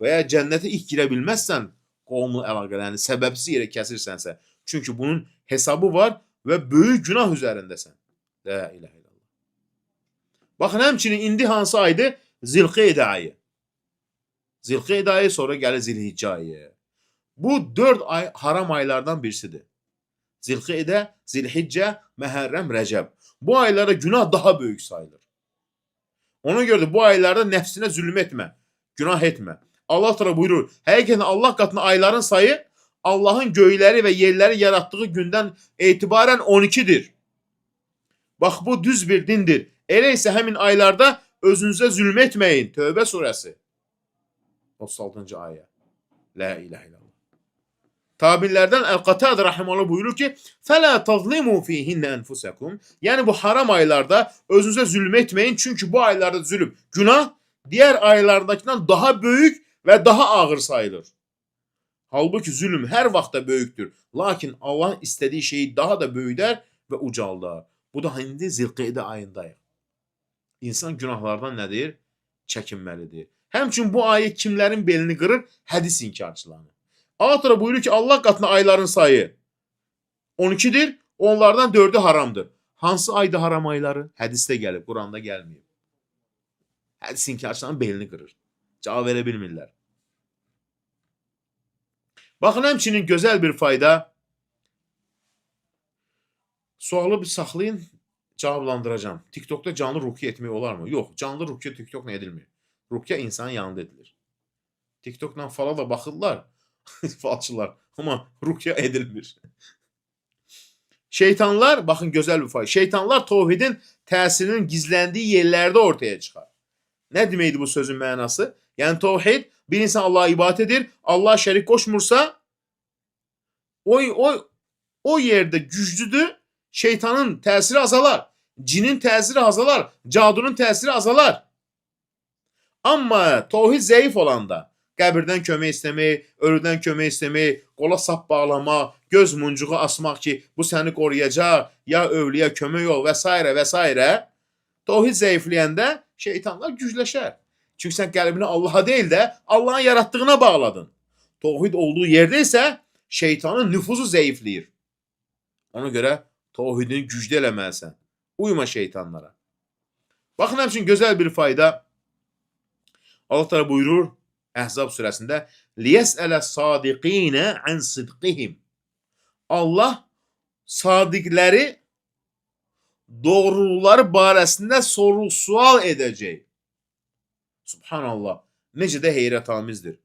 və ya cənnətə ilk girə bilməzsən, qohumluq əlaqələrini səbəbsiz yerə kəsirsənsə, çünki bunun hesabı var və böyük günah üzərindəsən. La ilahe illallah. Baxın, həmçinin indi hansı aydır? Zilqeydə ayı. Zilqeydə ayı, sonra gəlir Zilhiccə ayı. Bu 4 ay haram aylardan birisidir. Zilqeydə, Zilhiccə, Məhərrəm, Rəcəb. Bu aylarda günah daha böyük sayılır. Ona görə də bu aylarda nəfsinə zülm etmə, günah etmə. Allah təala buyurur, həqiqətən Allah qatında ayların sayı Allahın göyləri və yerləri yaratdığı gündən etibarən 12-dir. Bax, bu düz bir dindir. Elə isə həmin aylarda özünüzə zülm etməyin. Tövbə surəsi. 36-cı ayə. La ilahe illallah. Tabinlərdən Əl-Qatadə rahimehullah buyurur ki, "Fələ tazlimu fihinə enfusakum." Yəni bu haram aylarda özünüzə zülm etməyin, çünki bu aylarda zülm, günah diğer aylardakindən daha böyük və daha ağır sayılır. Halbuki zülm hər vaxtda böyükdür. Lakin Allah istədiyi şeyi daha da böyüdər və ucaldar. Bu da indi Zilqeydə ayındayıq. İnsan günahlardan nədir? Çəkinməlidir. Həmçinin bu ayə kimlərin belini qırır? Hədis inkarçılarını. Allah təala buyurur ki, Allah qatında ayların sayı 12-dir, onlardan 4-ü haramdır. Hansı ayda haram ayları? Hədisdə gəlib, Quranda gəlməyib. Hədis inkarçılarının belini qırır. Cavab verə bilmirlər. Baxın, həmçinin gözəl bir fayda. Sualı bir saxlayın, cavablandıracağım. TikTok'da canlı rukiyə etmək olar mı? Yox, canlı rukiyə TikTok'la edilmir. Rukiyə insanın yanında edilir. TikTok'la fala da baxırlar, falçılar. Amma rukiyə edilmir. Şeytanlar, baxın gözəl bir fayda. Şeytanlar tövhidin təsirinin gizləndiyi yerlərdə ortaya çıxar. Nə deməkdir bu sözün mənası? Yəni tövhid, bir insan Allah'a ibadət edir, Allah'a şərik qoşmursa, o yerdə güclüdür, şeytanın təsiri azalar, cinin təsiri azalar, cadunun təsiri azalar. Amma tövhid zəif olanda, qəbirdən kömək istəmək, ölüdən kömək istəmək, qola sap bağlamaq, göz muncuğu asmaq ki, bu səni qoruyacaq, ya övliyə kömək ol və s. və s. Tövhid zəifləyəndə şeytanlar gücləşər. Çünki sən qəlbini Allaha deyil də, Allahın yaratdığına bağladın. Tövhid olduğu yerdə isə şeytanın nüfuzu zəifləyir. Ona görə tövhidini güclü eləməlisən. Uyma şeytanlara. Baxın, həmçinin gözəl bir fayda. Allah Teala buyurur Əhzab surəsində: "Liyes'ələ sadiqinə an sidqihim." Allah sadiqləri doğruluqları barəsində soru-sual edəcək. Subhanallah. Necə də heyrətamizdir.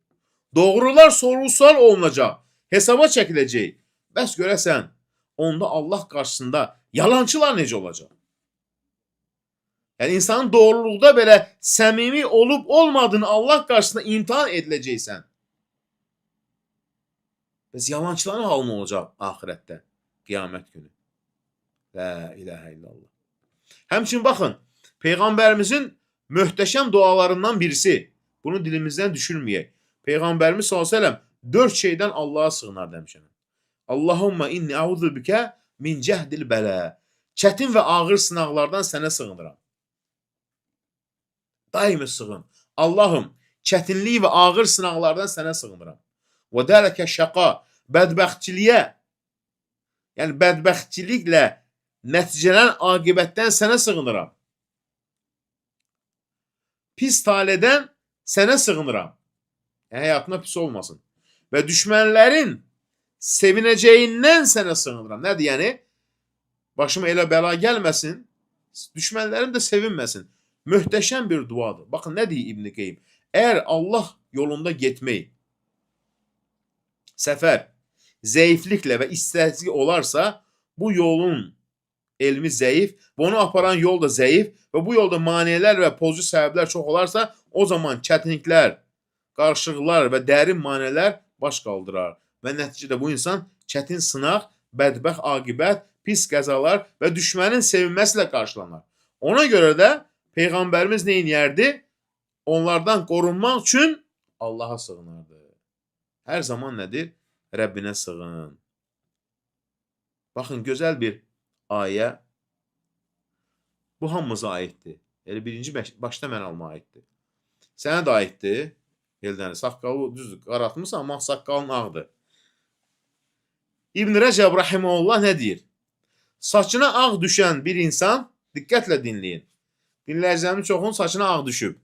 Doğrular soru-sual olunacaq. Hesaba çəkiləcək. Bəs görəsən, onda Allah qarşısında yalançılar necə olacaq? Yəni insanın doğruluqda belə səmimi olub olmadığını Allah qarşısında imtahan ediləcəksən. Bəs yalançıların halı nə olacaq axirətdə, qiyamət günü? La ilahə illallah. Həmçinin baxın, Peyğəmbərimizin möhtəşəm dualarından birisi. Bunu dilimizdən düşürməyək. Peyğəmbərimiz s.ə.v 4 şeydən Allah'a sığınar demişəm. Allahumma inni a'udhu bikə min cəhdil bələ. Çətin və ağır sınaqlardan sənə sığınıram. Daimi sığın. Allahım, çətinlik və ağır sınaqlardan sənə sığınıram. Və dərəkə şəqa, bədbəxtçiliyə, yəni bədbəxtçiliklə nəticələn aqibətdən sənə sığınıram. Pis talədən sənə sığınıram. Həyatına pis olmasın. Və düşmənlərin sevinəcəyindən sənə sığınıram. Nədir yəni? Başıma elə bəla gəlməsin, düşmənlərim də sevinməsin. Möhtəşəm bir duadır. Baxın, nə deyir İbn Qeym? Əgər Allah yolunda getmək, səfər, zəifliklə və istəkli olarsa, bu yolun elmi zəif və onu aparan yol da zəif və bu yolda maneələr və pozucu səbəblər çox olarsa, o zaman çətinliklər, qarışıqlar və dərin maneələr baş qaldırar. Və nəticədə bu insan çətin sınaq, bədbəxt aqibət, pis qəzalar və düşmənin sevinməsilə qarşılanar. Ona görə də Peyğəmbərimiz nə edərdi? Onlardan qorunmaq üçün Allaha sığınardı. Hər zaman nədir? Rəbbinə sığın. Baxın, gözəl bir ayə. Bu hamımıza aiddir. Elə birinci başda mən alma aiddir. Sənə də aiddir. Eldəni, saqqalı düzdür, qaratmısan, amma saqqalın ağdır. İbn Rəcəb Rahiməhullah nə deyir? Saçına ağ düşən bir insan, diqqətlə dinləyin. Dinləyicilərimin çoxunun saçına ağ düşüb.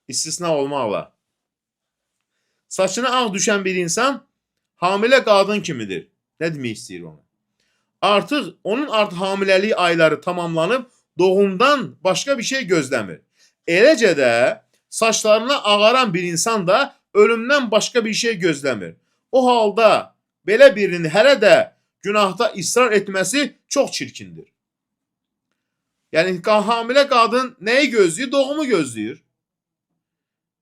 İstisna olmaqla. Saçına ağ düşən bir insan hamilə qadın kimidir. Nə demək istəyir onu? Onun artıq hamiləlik ayları tamamlanıb, doğumdan başqa bir şey gözləmir. Eləcə də saçlarına ağaran bir insan da ölümdən başqa bir şey gözləmir. O halda belə birinin hələ də günahda israr etməsi çox çirkindir. Yəni hamilə qadın nəyi gözləyir? Doğumu gözləyir.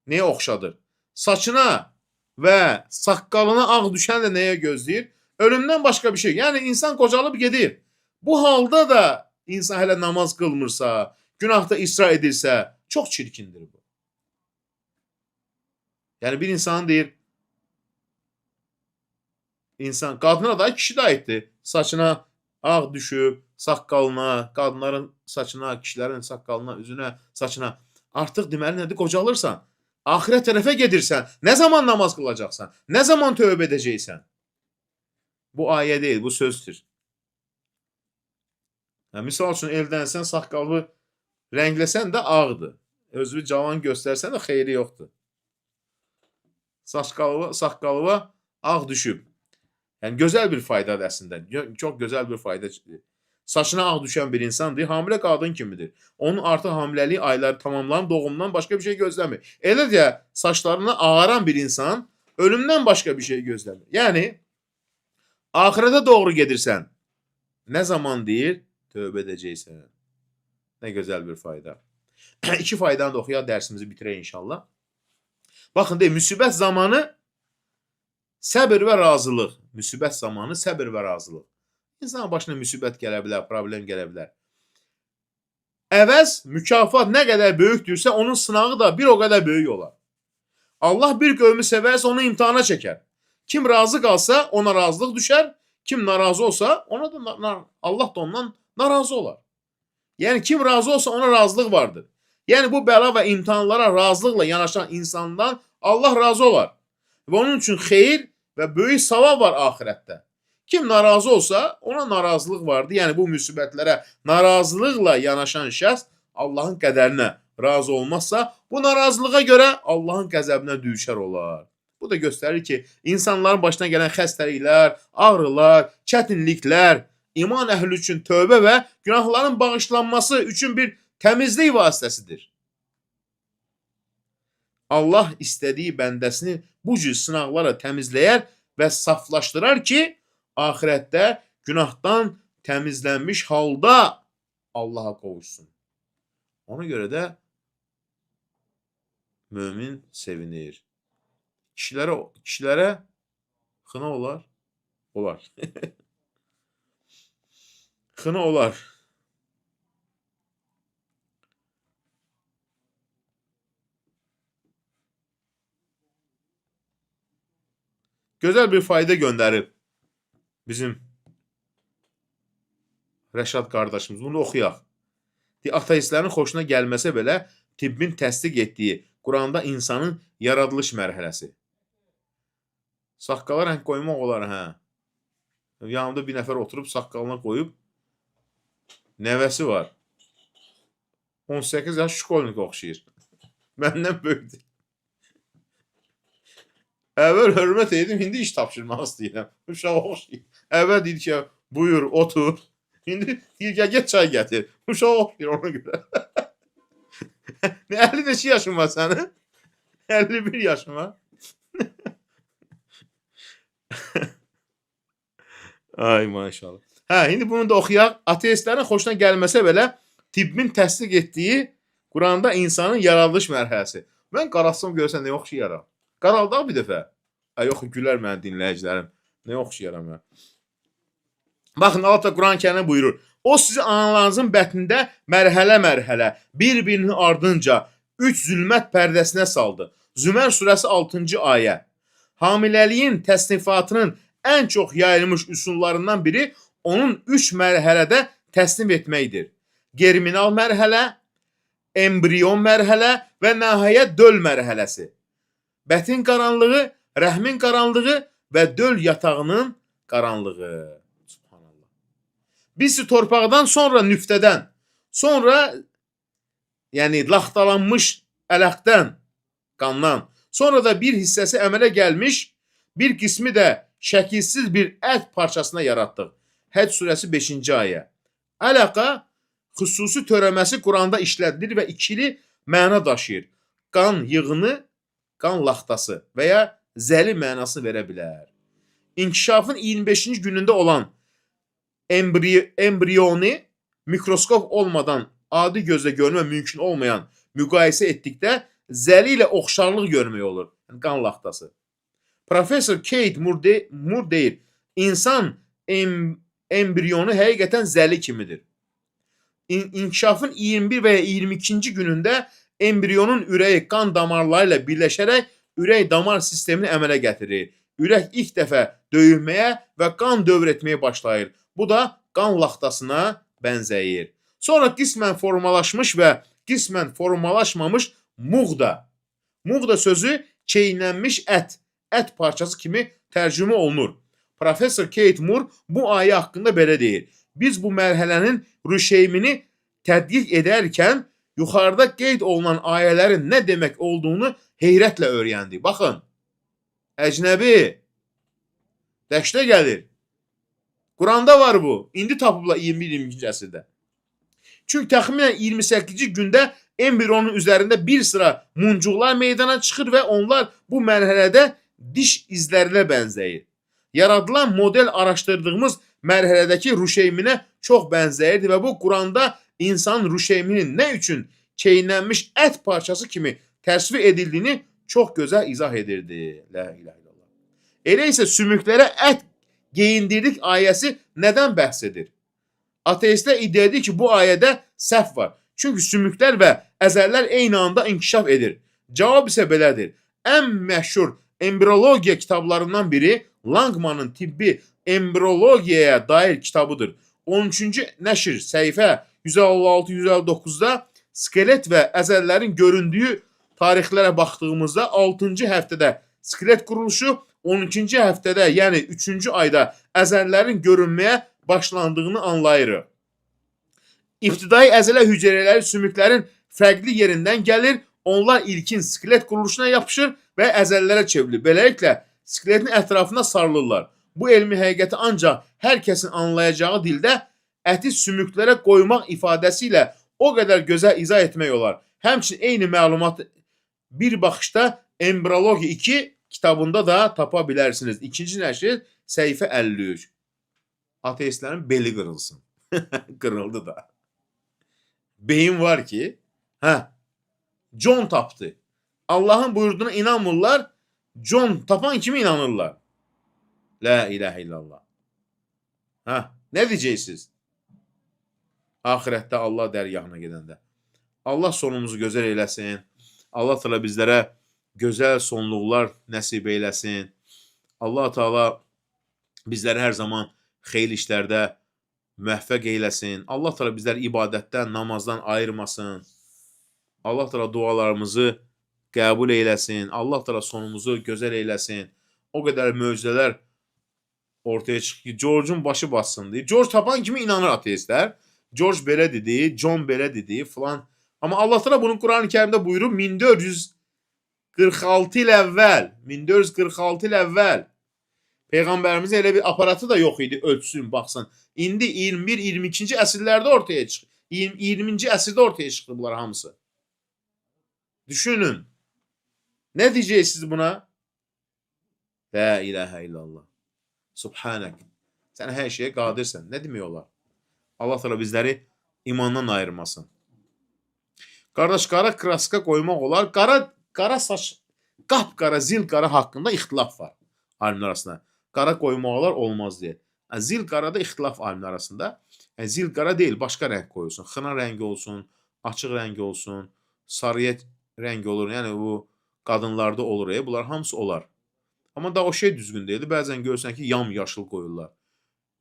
Nəyə oxşadır? Saçına və saqqalına ağ düşən də nəyə gözləyir? Ölümdən başqa bir şey. Yəni insan qocalıb gedir. Bu halda da insan hələ namaz qılmırsa, günahda israr edirsə, çox çirkindir bu. Yəni bir insan deyir, qadına da, kişi də aiddir. Saçına ağ düşüb, saqqalına, qadınların saçına, kişilərin saqqalına, üzünə, saçına. Artıq deməli nədir? Qocalırsan. Axirət tərəfə gedirsən. Nə zaman namaz qılacaqsan? Nə zaman tövbə edəcəksən? Bu ayə deyil, bu sözdür. Misal üçün, eldənsən, saqqalı rəngləsən də ağdır. Özünü cavan göstərsən də xeyri yoxdur. Saqqalıva ağ düşüb. Yəni, gözəl bir faydadır əslində. Çox gözəl bir faydadır. Saçına ağ düşən bir insandır, hamilə qadın kimidir. Onun artıq hamiləlik ayları tamamlanıb, doğumdan başqa bir şey gözləmir. Elə deyə, saçlarına ağaran bir insan ölümdən başqa bir şey gözləmir. Yəni, axirətə doğru gedirsən. Ne zaman deyir? Tövbə edəcəksən. Nə gözəl bir fayda. İki faydanı da oxuyaq, dərsimizi bitirək inşallah. Baxın, deyir, müsibət zamanı səbir və razılıq. Müsibət zamanı səbir və razılıq. İnsanın başına müsibət gələ bilər, problem gələ bilər. Əvəz, mükafat nə qədər böyükdürsə, onun sınağı da bir o qədər böyük olar. Allah bir qövmü sevərsə, onu imtihana çəkər. Kim razı qalsa, ona razılıq düşər. Kim narazı olsa, ona da Allah da ondan narazı olar. Yəni, kim razı olsa, ona razılıq vardır. Yəni, bu bəla və imtihanlara razılıqla yanaşan insandan Allah razı olar. Və onun üçün xeyir və böyük savab var axirətdə. Kim narazı olsa, ona narazılıq vardır. Yəni, bu müsibətlərə narazılıqla yanaşan şəxs Allahın qədərinə razı olmazsa, bu narazılığa görə Allahın qəzəbinə düşər olar. Bu da göstərir ki, insanların başına gələn xəstəliklər, ağrılar, çətinliklər, iman əhli üçün tövbə və günahların bağışlanması üçün bir təmizlik vasitəsidir. Allah istədiyi bəndəsini bu cür sınaqlarla təmizləyər və saflaşdırar ki, axirətdə günahdan təmizlənmiş halda Allaha qovuşsun. Ona görə də mömin sevinir. Kişilərə xına olar? Olar. Xına olar. Gözəl bir fayda göndərib bizim Rəşad qardaşımız. Bunu oxuyaq. Ateistlərin xoşuna gəlməsə belə tibbin təsdiq etdiyi Quranda insanın yaradılış mərhələsi. Saqqala rəng qoymaq olar, hə. Yanımda bir nəfər oturub saqqalına qoyub nəvəsi var. 18 yaş şkolnik oxşayır. Məndən böyükdür. Əvvəl hörmət edim, indi iş tapşırmaq istəyirəm. Uşaq oxşayır. Əvvəl deyir ki, buyur, otur. İndi deyir ki, get çay gətir. Uşaq oxşayır ona görə. 50 neçə yaşın var sənin? 51 yaşın var. Ay maşallah. Hə, indi bunu da oxuyaq. Ateistlərin xoşuna gəlməsə belə tibbin təsdiq etdiyi Quranda insanın yaradılış mərhələsi. Mən qaralsam görsən nə oxşayaram? Qaraldaq bir dəfə. Yox, gülər mənim dinləyicilərim. Nə oxşayaram ya? Baxın, Allah da Quran-Kərimdə buyurur. O sizi analarınızın bətnində mərhələ-mərhələ, bir-birinin ardınca 3 zülmət pərdəsinə saldı. Zümər surəsi 6-cı ayə. Hamiləliyin təsnifatının ən çox yayılmış üsullarından biri onun 3 mərhələdə təsnim etməkdir. Germinal mərhələ, embrion mərhələ və nəhayət döl mərhələsi. Bətin qaranlığı, rəhmin qaranlığı və döl yatağının qaranlığı. Subhanallah. Birisi torpaqdan, sonra nüftədən, sonra yəni laxtalanmış ələqdən, qandan, sonra da bir hissəsi əmələ gəlmiş, bir qismi də şəkilsiz bir ət parçasına yaratdıq. Həc surəsi 5-ci ayə. Ələqa xüsusi törəməsi Quranda işlədilir və ikili məna daşıyır. Qan yığını, qan laxtası və ya zəli mənası verə bilər. İnkişafın 25-ci günündə olan embriyonu mikroskop olmadan adi gözlə görmə mümkün olmayan müqayisə etdikdə zəli ilə oxşarlıq görmək olur. Qan laxtası. Professor Kate Moore deyir, insan embriyonu həqiqətən zəli kimidir. İnkişafın 21 və ya 22-ci günündə embriyonun ürəyi qan damarları ilə birləşərək ürək damar sistemini əmələ gətirir. Ürək ilk dəfə döyülməyə və qan dövr etməyə başlayır. Bu da qan laxtasına bənzəyir. Sonra qismən formalaşmış və qismən formalaşmamış muğda. Muğda sözü çeynənmiş ət parçası kimi tərcümə olunur. Professor Kate Moore bu ayə haqqında belə deyir. Biz bu mərhələnin rüşeymini tədqiq edərkən yuxarıda qeyd olunan ayələrin nə demək olduğunu heyrətlə öyrəndik. Baxın, əcnəbi, dəhşətə gəlir. Quranda var bu. İndi tapıblar 21-22-ci əsrdə. Çünki təxminən 28-ci gündə embrionun üzərində bir sıra muncuqlar meydana çıxır və onlar bu mərhələdə diş izlərinə bənzəyir. Yaradılan model araşdırdığımız mərhələdəki ruşeyminə çox bənzəyirdi və bu Quranda insan ruşeyminin nə üçün çeynənmiş ət parçası kimi təsvir edildiyini çox gözəl izah edirdi. La ilahe illallah. Elə isə sümüklərə ət geyindirdik ayəsi nədən bəhs edir? Ateistlər iddia edir ki, bu ayədə səhv var. Çünki sümüklər və əzəllər eyni anda inkişaf edir. Cavab isə belədir. Ən məşhur embriologiya kitablarından biri Langmanın tibbi embriologiyaya dair kitabıdır. 13-cü nəşr səhifə 156-159-da skelet və əzəllərin göründüyü tarixlərə baxdığımızda 6-cı həftədə skelet quruluşu, 12-ci həftədə, yəni 3-cü ayda əzəllərin görünməyə başlandığını anlayırıq. İbtidai əzələ hüceyrələri sümüklərin fərqli yerindən gəlir, onlar ilkin skelet quruluşuna yapışır və əzələlərə çevrilir. Beləliklə, skeletin ətrafına sarılırlar. Bu elmi həqiqəti ancaq hər kəsin anlayacağı dildə əti sümüklərə qoymaq ifadəsi ilə o qədər gözəl izah etmək olar. Həmçinin eyni məlumatı bir baxışda Embriologiya 2 kitabında da tapa bilərsiniz. 2-ci nəşr səhifə 53. Ateistlərin beli qırılsın. Qırıldı da. Beyin var ki, John tapdı. Allahın buyurduğuna inanmırlar, John tapan kimi inanırlar. La ilahe illallah. Ne diyeceksiniz? Ahirette Allah dərgahına gedəndə. Allah sonumuzu gözəl eyləsin. Allah Teala bizlərə gözəl sonluqlar nəsib eyləsin. Allah Teala bizləri hər zaman xeyir işlərdə müvəffəq eyləsin. Allah Teala bizləri ibadətdən, namazdan ayırmasın. Allah Teala dualarımızı qəbul eyləsin. Allah Teala sonumuzu gözəl eyləsin. O qədər möcüzələr ortaya çıxır ki, George'un başı bassın deyir. George tapan kimi inanır ateistlər. George belə dedi, John belə dedi filan. Amma Allah Teala bunu Quran-ı Kərimdə buyurur 1446 il əvvəl. 1446 il əvvəl. Peyğəmbərimizin elə bir aparatı da yox idi, ölçsün, baxsın. İndi 21-22-ci əsrlərdə ortaya çıxır. 20-ci əsrdə ortaya çıxdı bunlar hamısı. Düşünün. Nə deyəcəksiniz buna? La ilahe illallah. Subhanak. Sən hər şeyə qadirsən. Nə demək olar? Allah Teala bizləri imandan ayırmasın. Qardaş, qara kraska qoymaq olar. Qara saç, qapqara, zil qara haqqında ixtilaf var alimlər arasında. Qara qoymaq olar, olmaz deyə. Zil qarada ixtilaf alimlər arasında. Zil qara deyil, başqa rəng qoyulsun. Xına rəngi olsun, açıq rəngi olsun, sarıya rəngi olur. Yəni bu qadınlarda olur. Bunlar hamısı olar. Amma da o şey düzgün deyildi. Bəzən görürsən ki, yam-yaşıl qoyurlar.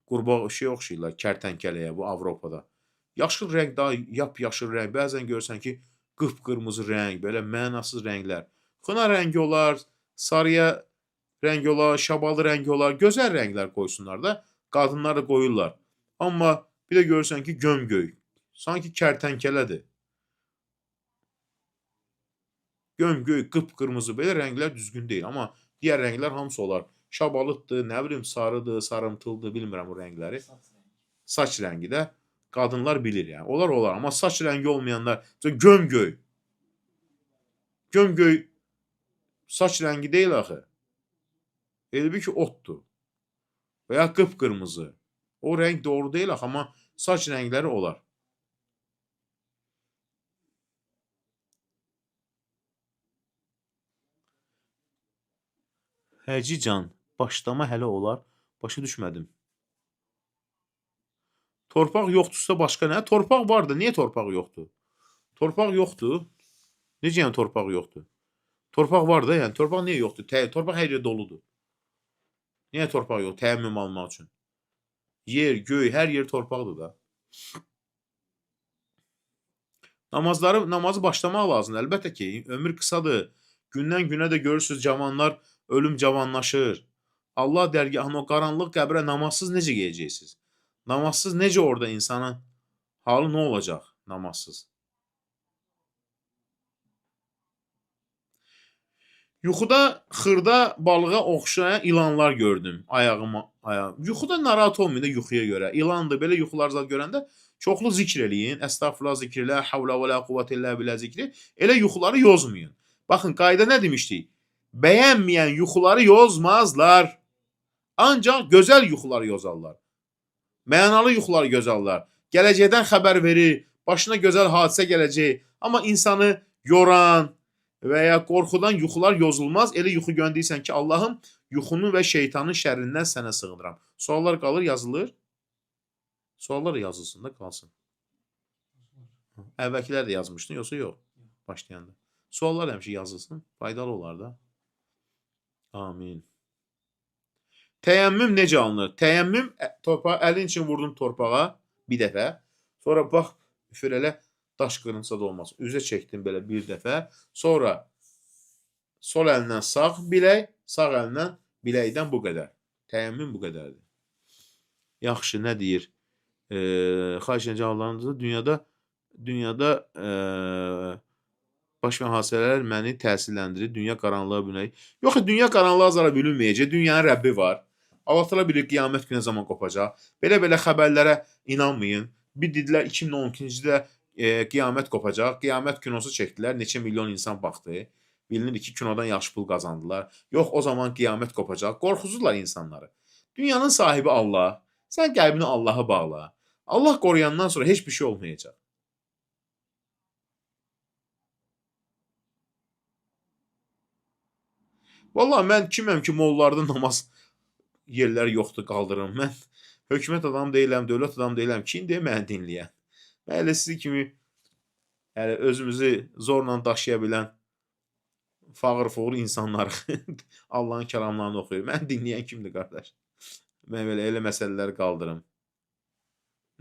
Qurbağa şey oxşayırlar, kərtənkələyə bu Avropada. Yaşıl rəng daha yap-yaşıl rəng. Bəzən görürsən ki, qıpqırmızı rəng, belə mənasız rənglər. Xına rəngi olar, sarıya rəngi olar, şabalı rəngi olar. Gözəl rənglər qoysunlar da, qadınlar da qoyurlar. Amma bir də görürsən ki, gömgöy. Sanki kərtənkələdir. Gömgöy, qıpqırmızı belə rənglər düzgün deyil. Amma digər rənglər hamısı olar. Şabalıddır, nə bilim, sarıdır, sarımtıldır, bilmirəm bu rəngləri. Saç rəngi də qadınlar bilir yəni. Olar. Amma saç rəngi olmayanlar, gömgöy. Gömgöy saç rəngi deyil axı. Elbi ki, otdur. Və ya qıpqırmızı. O rəng doğru deyil axı, amma saç rəngləri olar. Həcican, başlama hələ olar. Başa düşmədim. Torpaq yoxdursa başqa nə? Torpaq vardı. Niyə torpaq yoxdur? Torpaq yoxdur. Necə yəni torpaq yoxdur? Torpaq var da, yəni torpaq niyə yoxdur? Torpaq hər yer doludur. Niyə torpaq yox? Təəmmüm almaq üçün. Yer, göy, hər yer torpaqdır da. Namazı başlamaq lazımdır. Əlbəttə ki, ömür qısadır. Gündən günə də görürsünüz cavanlar ölüm cavanlaşır. Allah dərgahına o qaranlıq qəbrə namazsız necə gələcəksiniz? Namazsız necə orada insanın halı nə olacaq namazsız? Yuxuda xırda balığa oxşayan ilanlar gördüm ayağıma. Yuxuda narahat olmayın da yuxuya görə. İlandır, belə yuxular zad görəndə çoxlu zikr eləyin. Əstəğfirullah zikri, la havla və la quvvətə illə billah zikri. Elə yuxuları yozmayın. Baxın, qayda nə demişdik? Bəyənməyən yuxuları yozmazlar. Ancaq gözəl yuxuları yozarlar. Mənalı yuxular gözəllər. Gələcəkdən xəbər verir, başına gözəl hadisə gələcək. Amma insanı yoran və ya qorxudan yuxular yozulmaz. Elə yuxu göndərsən ki, Allahım, yuxunu və şeytanın şərrindən sənə sığınıram. Suallar qalır, yazılır. Suallar yazılsın da qalsın. Əvvəlkilər də yazmışdın, yoxsa yox? Başlayanda. Suallar həmişə yazılsın, faydalı olar da. Amin. Təyəmmüm necə alınır? Təyəmmüm, əlin için vurdun torpağa bir dəfə. Sonra bax, üfür elə, daş qırınsa da olmaz. Üzə çəkdin belə bir dəfə. Sonra sol əlindən sağ bilək, sağ əlindən biləkdən bu qədər. Təyəmmüm bu qədərdir. Yaxşı, nə deyir? Xahiş edirəm cavablarınızı. Dünyada baş verən hadisələr məni təsirləndirir. Dünya qaranlığa bürünəcək. Yox, dünya qaranlığa zara bürünməyəcək. Dünyanın Rəbbi var. Allah təala bilir qiyamət günü zaman qopacaq. Belə xəbərlərə inanmayın. Bir dedilər 2012-ci ildə qiyamət qopacaq. Qiyamət kinosu çəkdilər. Neçə milyon insan baxdı. Bilinir ki, kinodan yaxşı pul qazandılar. Yox, o zaman qiyamət qopacaq. Qorxuzurlar insanları. Dünyanın sahibi Allah. Sən qəlbini Allaha bağla. Allah qoruyandan sonra heç bir şey olmayacaq. Vallahi mən kiməm ki, mollarda namaz yerləri yoxdur, qaldırırım. Mən hökumət adam deyiləm, dövlət adam deyiləm. Kim deyə məni dinləyən? Mən elə sizi kimi özümüzü zorla daşıya bilən fağır-fuğur insanlar Allahın kəlamlarını oxuyur. Mən dinləyən kimdir, qardaş? Mən elə məsələləri qaldırım.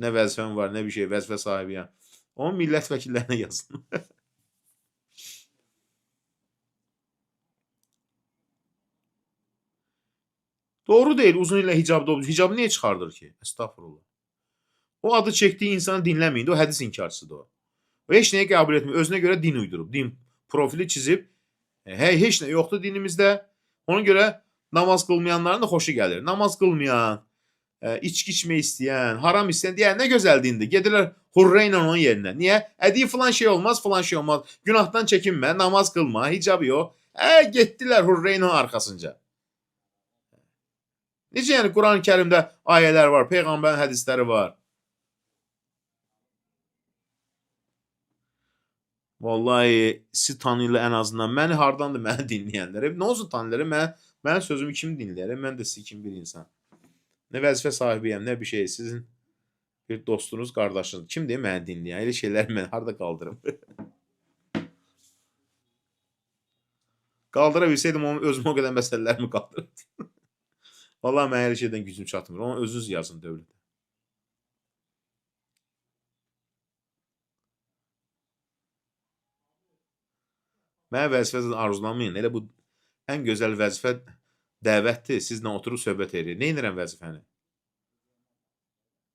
Nə vəzifəm var, nə bir şey, vəzifə sahibiyəm. Onu millət vəkillərinə yazın. Doğru değil, uzun illə hicabda olur. Hicabı niyə çıxardır ki? Estağfurullah. O adı çəkdiyi insanı dinləməyin də, o hədis inkarçısıdır o. O heç nəyə qəbul etmir, özünə görə din uydurub, din profili çizib. Heç nə yoxdur dinimizdə. Ona görə namaz qılmayanların da xoşu gəlir. Namaz qılmayan, içki içmək istəyən, haram istəyən, deyən nə gözəl dindir. Gedirlər hurra ilə onun yerinə. Niyə? Deyir filan şey olmaz, filan şey olmaz. Günahdan çəkinmə, namaz qılma, hicab yox. Getdilər hurra ilə arxasınca. Necə yəni Quran-ı Kərimdə ayələr var, Peyğəmbərin hədisləri var. Vallahi siz tanıyırlar ən azından. Məni hardandır məni dinləyənlər? Nə olsun tanıyırlar? Mənim sözümü kim dinləyər? Mən də siz kimi bir insan. Nə vəzifə sahibiyəm, nə bir şey. Sizin bir dostunuz, qardaşınız. Kim deyir məni dinləyən? Elə şeyləri mən harada qaldırım? Qaldıra bilsəydim, özümə o qədər məsələlərimi qaldırırdım. Vallahi mən elə şeydən gücüm çatmır. Onu özünüz yazın dövlətə. Mənə vəzifədən arzulamayın. Elə bu ən gözəl vəzifə dəvətdir. Sizlə oturub söhbət edirik. Nə edirəm vəzifəni?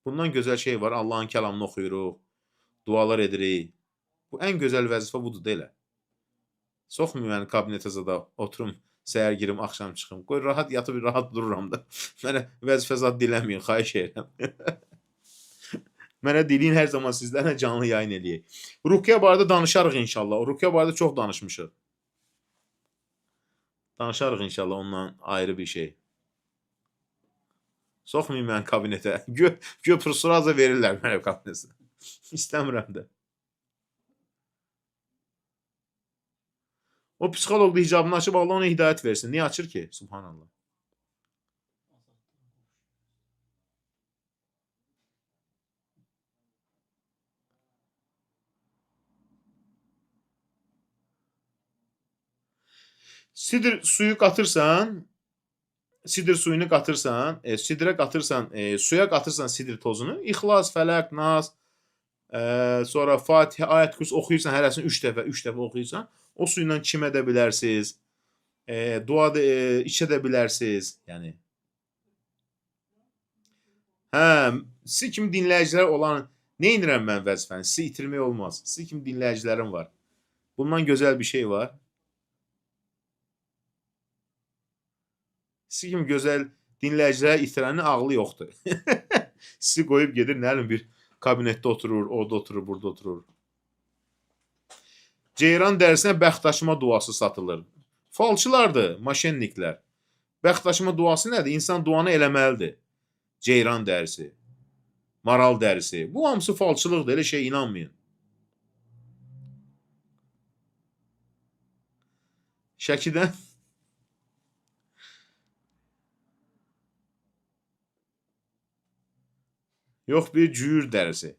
Bundan gözəl şey var. Allahın kəlamını oxuyuruq, dualar edirik. Bu ən gözəl vəzifə budur da elə. Soxmayın məni kabinetə zada oturum. Səhər girim, axşam çıxım. Qoy, rahat yatıb, rahat dururam da. Mənə vəzifə zad diləməyin, xahiş edirəm. Mənə deyin hər zaman sizlərlə canlı yayın eləyək. Ruqya barədə danışarıq inşallah. Ruqya barədə çox danışmışıq. Danışarıq inşallah ondan ayrı bir şey. Soxmayın mən kabinetə. Göpür-suraza verirlər mənə kabinetə. İstəmirəm də. O psixolog da hicabını açıb Allah ona hidayət versin. Niyə açır ki? Subhanallah. Sidr suyu qatırsan, sidr suyunu qatırsan, sidrə qatırsan, suya qatırsan sidr tozunu, İxlas, Fələq, Nas, sonra Fatihə, Ayət Kürs oxuyursan, hərəsini 3 dəfə oxuyursan, o suyla çim edə bilərsiniz, dua içə də bilərsiniz. Yəni. Siz kimi dinləyicilər olan, nə edirəm mən vəzifəni? Sizi itirmək olmaz. Siz kimi dinləyicilərim var. Bundan gözəl bir şey var. Siz kimi gözəl dinləyicilərə itirənin ağlı yoxdur. Sizi qoyub gedir, nə bilim bir kabinetdə oturur, orada oturur, burada oturur. Ceyran dərsinə bəxtaşıma duası satılır. Falçılardır, maşenniklər. Bəxtaşıma duası nədir? İnsan duanı eləməlidir. Ceyran dərsi. Maral dərisi. Bu hamısı falçılıqdır, elə şey inanmayın. Şəkidən yox bir cüyür dərisi.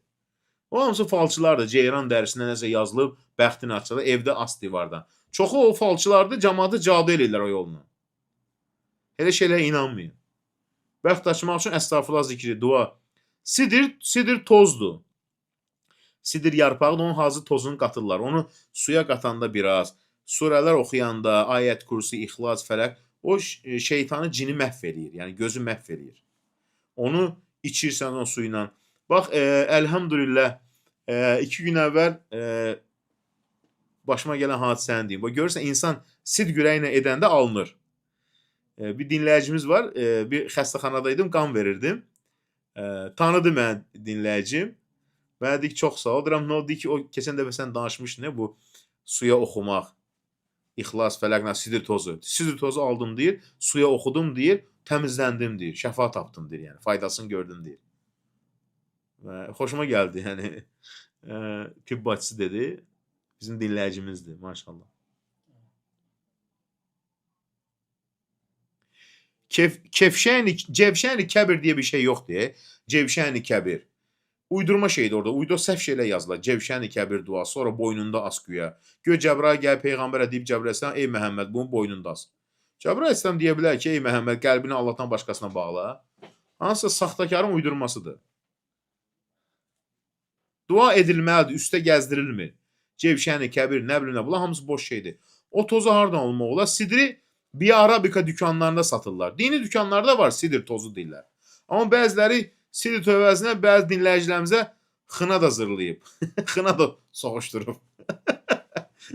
O hamısı falçılardır. Ceyran dərisinə nəsə yazılıb, bəxtin açılır, evdə as divardan. Çoxu o falçılardır, cəmaatı cadu eləyirlər o yolla. Elə şeylərə inanmayın. Bəxt açmaq üçün əstağfurullah zikri, dua. Sidir tozdur. Sidir yarpağı da onun hazır tozunu qatırlar. Onu suya qatanda biraz, surələr oxuyanda, ayət kursu, ixlas, fələq, o şeytanı cini məhv eləyir. Yəni gözü məhv eləyir. Onu içirsən o suyla. Bax, əlhamdülillah, 2 gün əvvəl başıma gələn hadisəni deyim. Görürsən, insan sid gürəyinə edəndə alınır. Bir dinləyicimiz var, bir xəstəxanadaydım, qan verirdim. Tanıdı mən dinləyicim. Mənə deyik, çox sağ ol. Deyirəm, nə oldu ki, o keçən dəfə sən danışmışdın ya, bu suya oxumaq, ixlas, fələqlə, sidir tozu. Sidir tozu aldım deyir, suya oxudum deyir, təmizləndim deyir, şəfa tapdım deyir, yəni faydasını gördüm deyir. Xoşuma gəldi, yəni tibb bacısı dedi, bizim dinləyicimizdir, maşallah. Cevşəni kəbir deyə bir şey yoxdur. Cevşəni kəbir. Uydurma şeydir orada. Uydu səhv şeylə yazılar. Cevşəni kəbir duası. Sonra boynunda as güya. Göy Cəbrail gəl Peyğəmbərə deyib Cəbrail əleyhissalam, ey Məhəmməd, bunun boynunda as. Cəbrail əleyhissalam deyə bilər ki, ey Məhəmməd, qəlbini Allahdan başqasına bağla. Hansısa saxtakarın uydurmasıdır. Dua edilməlidir, üstə gəzdirilmir. Cevşəni kəbir, nə bilim nə, bunlar hamısı boş şeydir. O tozu hardan olmaq olar? Sidri bir Arabika dükanlarında satırlar. Dini dükanlarda var sidir tozu deyirlər. Amma bəziləri sidir tövəzinə bəzi dinləyicilərimizə xına da zırlayıb. Xına da soğuşdurub.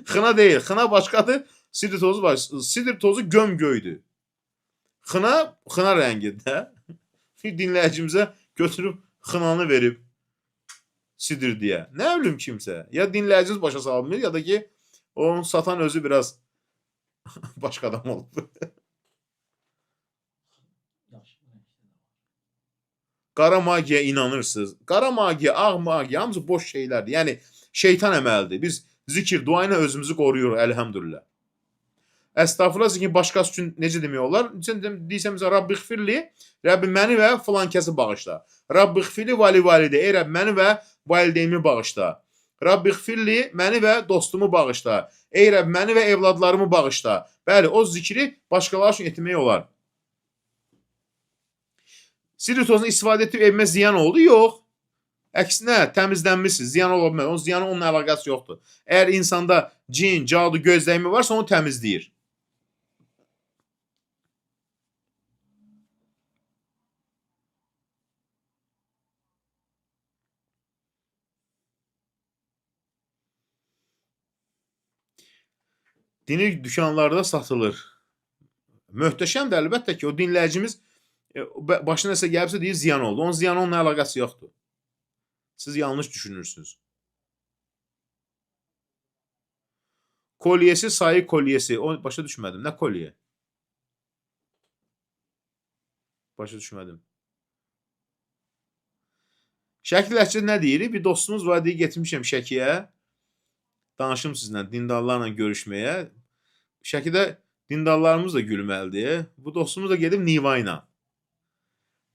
Xına deyil, xına başqadır. Sidir tozu var. Sidir tozu gömgöydür. Xına rəngidir. Bir dinləyicimizə götürüb xınanı verib sidir deyə. Nə bilim kimsə. Ya dinləyicimiz başa salmır, ya da ki, onu satan özü biraz başqa adam olub. Qara magiyaya inanırsınız. Qara magiya, ağ magiya, hamısı boş şeylərdir. Yəni, şeytan əməlidir. Biz zikir, dua ilə özümüzü qoruyuruq, əlhamdülillah. Əstağfurullah zikri başqası üçün necə demək olar? Deyirsən, Rabbi xfirli, Rəbbi məni və filan kəsi bağışla. Rabbi xfirli vali validə, ey Rəbbi məni və valideyimi bağışla. Rabbi xfirli, məni və dostumu bağışla. Ey Rəbb, məni və evladlarımı bağışla. Bəli, o zikri başqaları üçün etmək olar. Sidir tozunu istifadə etib evimə ziyan oldu? Yox. Əksinə, təmizlənmişsiniz, ziyan ola bilməz. Onun ziyanı onunla əlaqəsi yoxdur. Əgər insanda cin, cadu, gözləyimi varsa, onu təmizləyir. Dini dükanlarda satılır. Möhtəşəmdir, əlbəttə ki, o dinləyicimiz başına nəsə gəlibsə deyir, ziyan oldu. Onun ziyanı onunla əlaqəsi yoxdur. Siz yanlış düşünürsünüz. Kolyesi, sayı kolyesi. O, başa düşmədim. Nə kolye? Başa düşmədim. Şəki ləhcədə nə deyir? Bir dostumuz var, deyir, getmişəm Şəkiyə. Danışım sizlə, dindarlarla görüşməyə. Şəkidə dindarlarımız da gülməlidir. Bu dostumuz da gedib Niva ilə.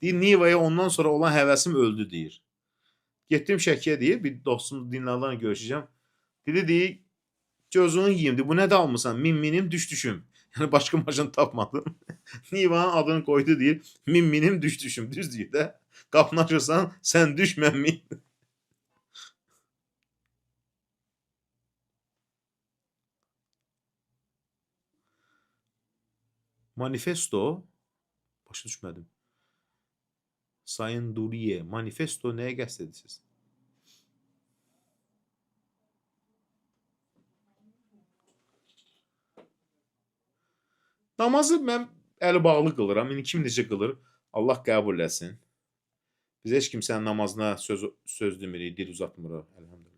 Deyir, Nivaya ondan sonra olan həvəsim öldü, deyir. Getdim Şəkiyə, deyir, bir dostumuz dindarlarla görüşəcəm. Deyir, gözünü yiyim, deyir, bu nə dalmısan? Min-minim, düş-düşüm. Yəni, başqa maşın tapmadım. Nivanın adını qoydu, deyir, min-minim, düş-düşüm. Düz deyir də. Qapını açırsan, sən düş, mən min. Manifesto, başa düşmədim. Sayın Duriye, manifesto nəyə qəsd edirsiniz? Namazı mən əli bağlı qılıram. İndi kim necə qılır? Allah qəbul etsin. Biz heç kimsənin namazına söz demirik, dil uzatmırıq. Əlhamdülillah.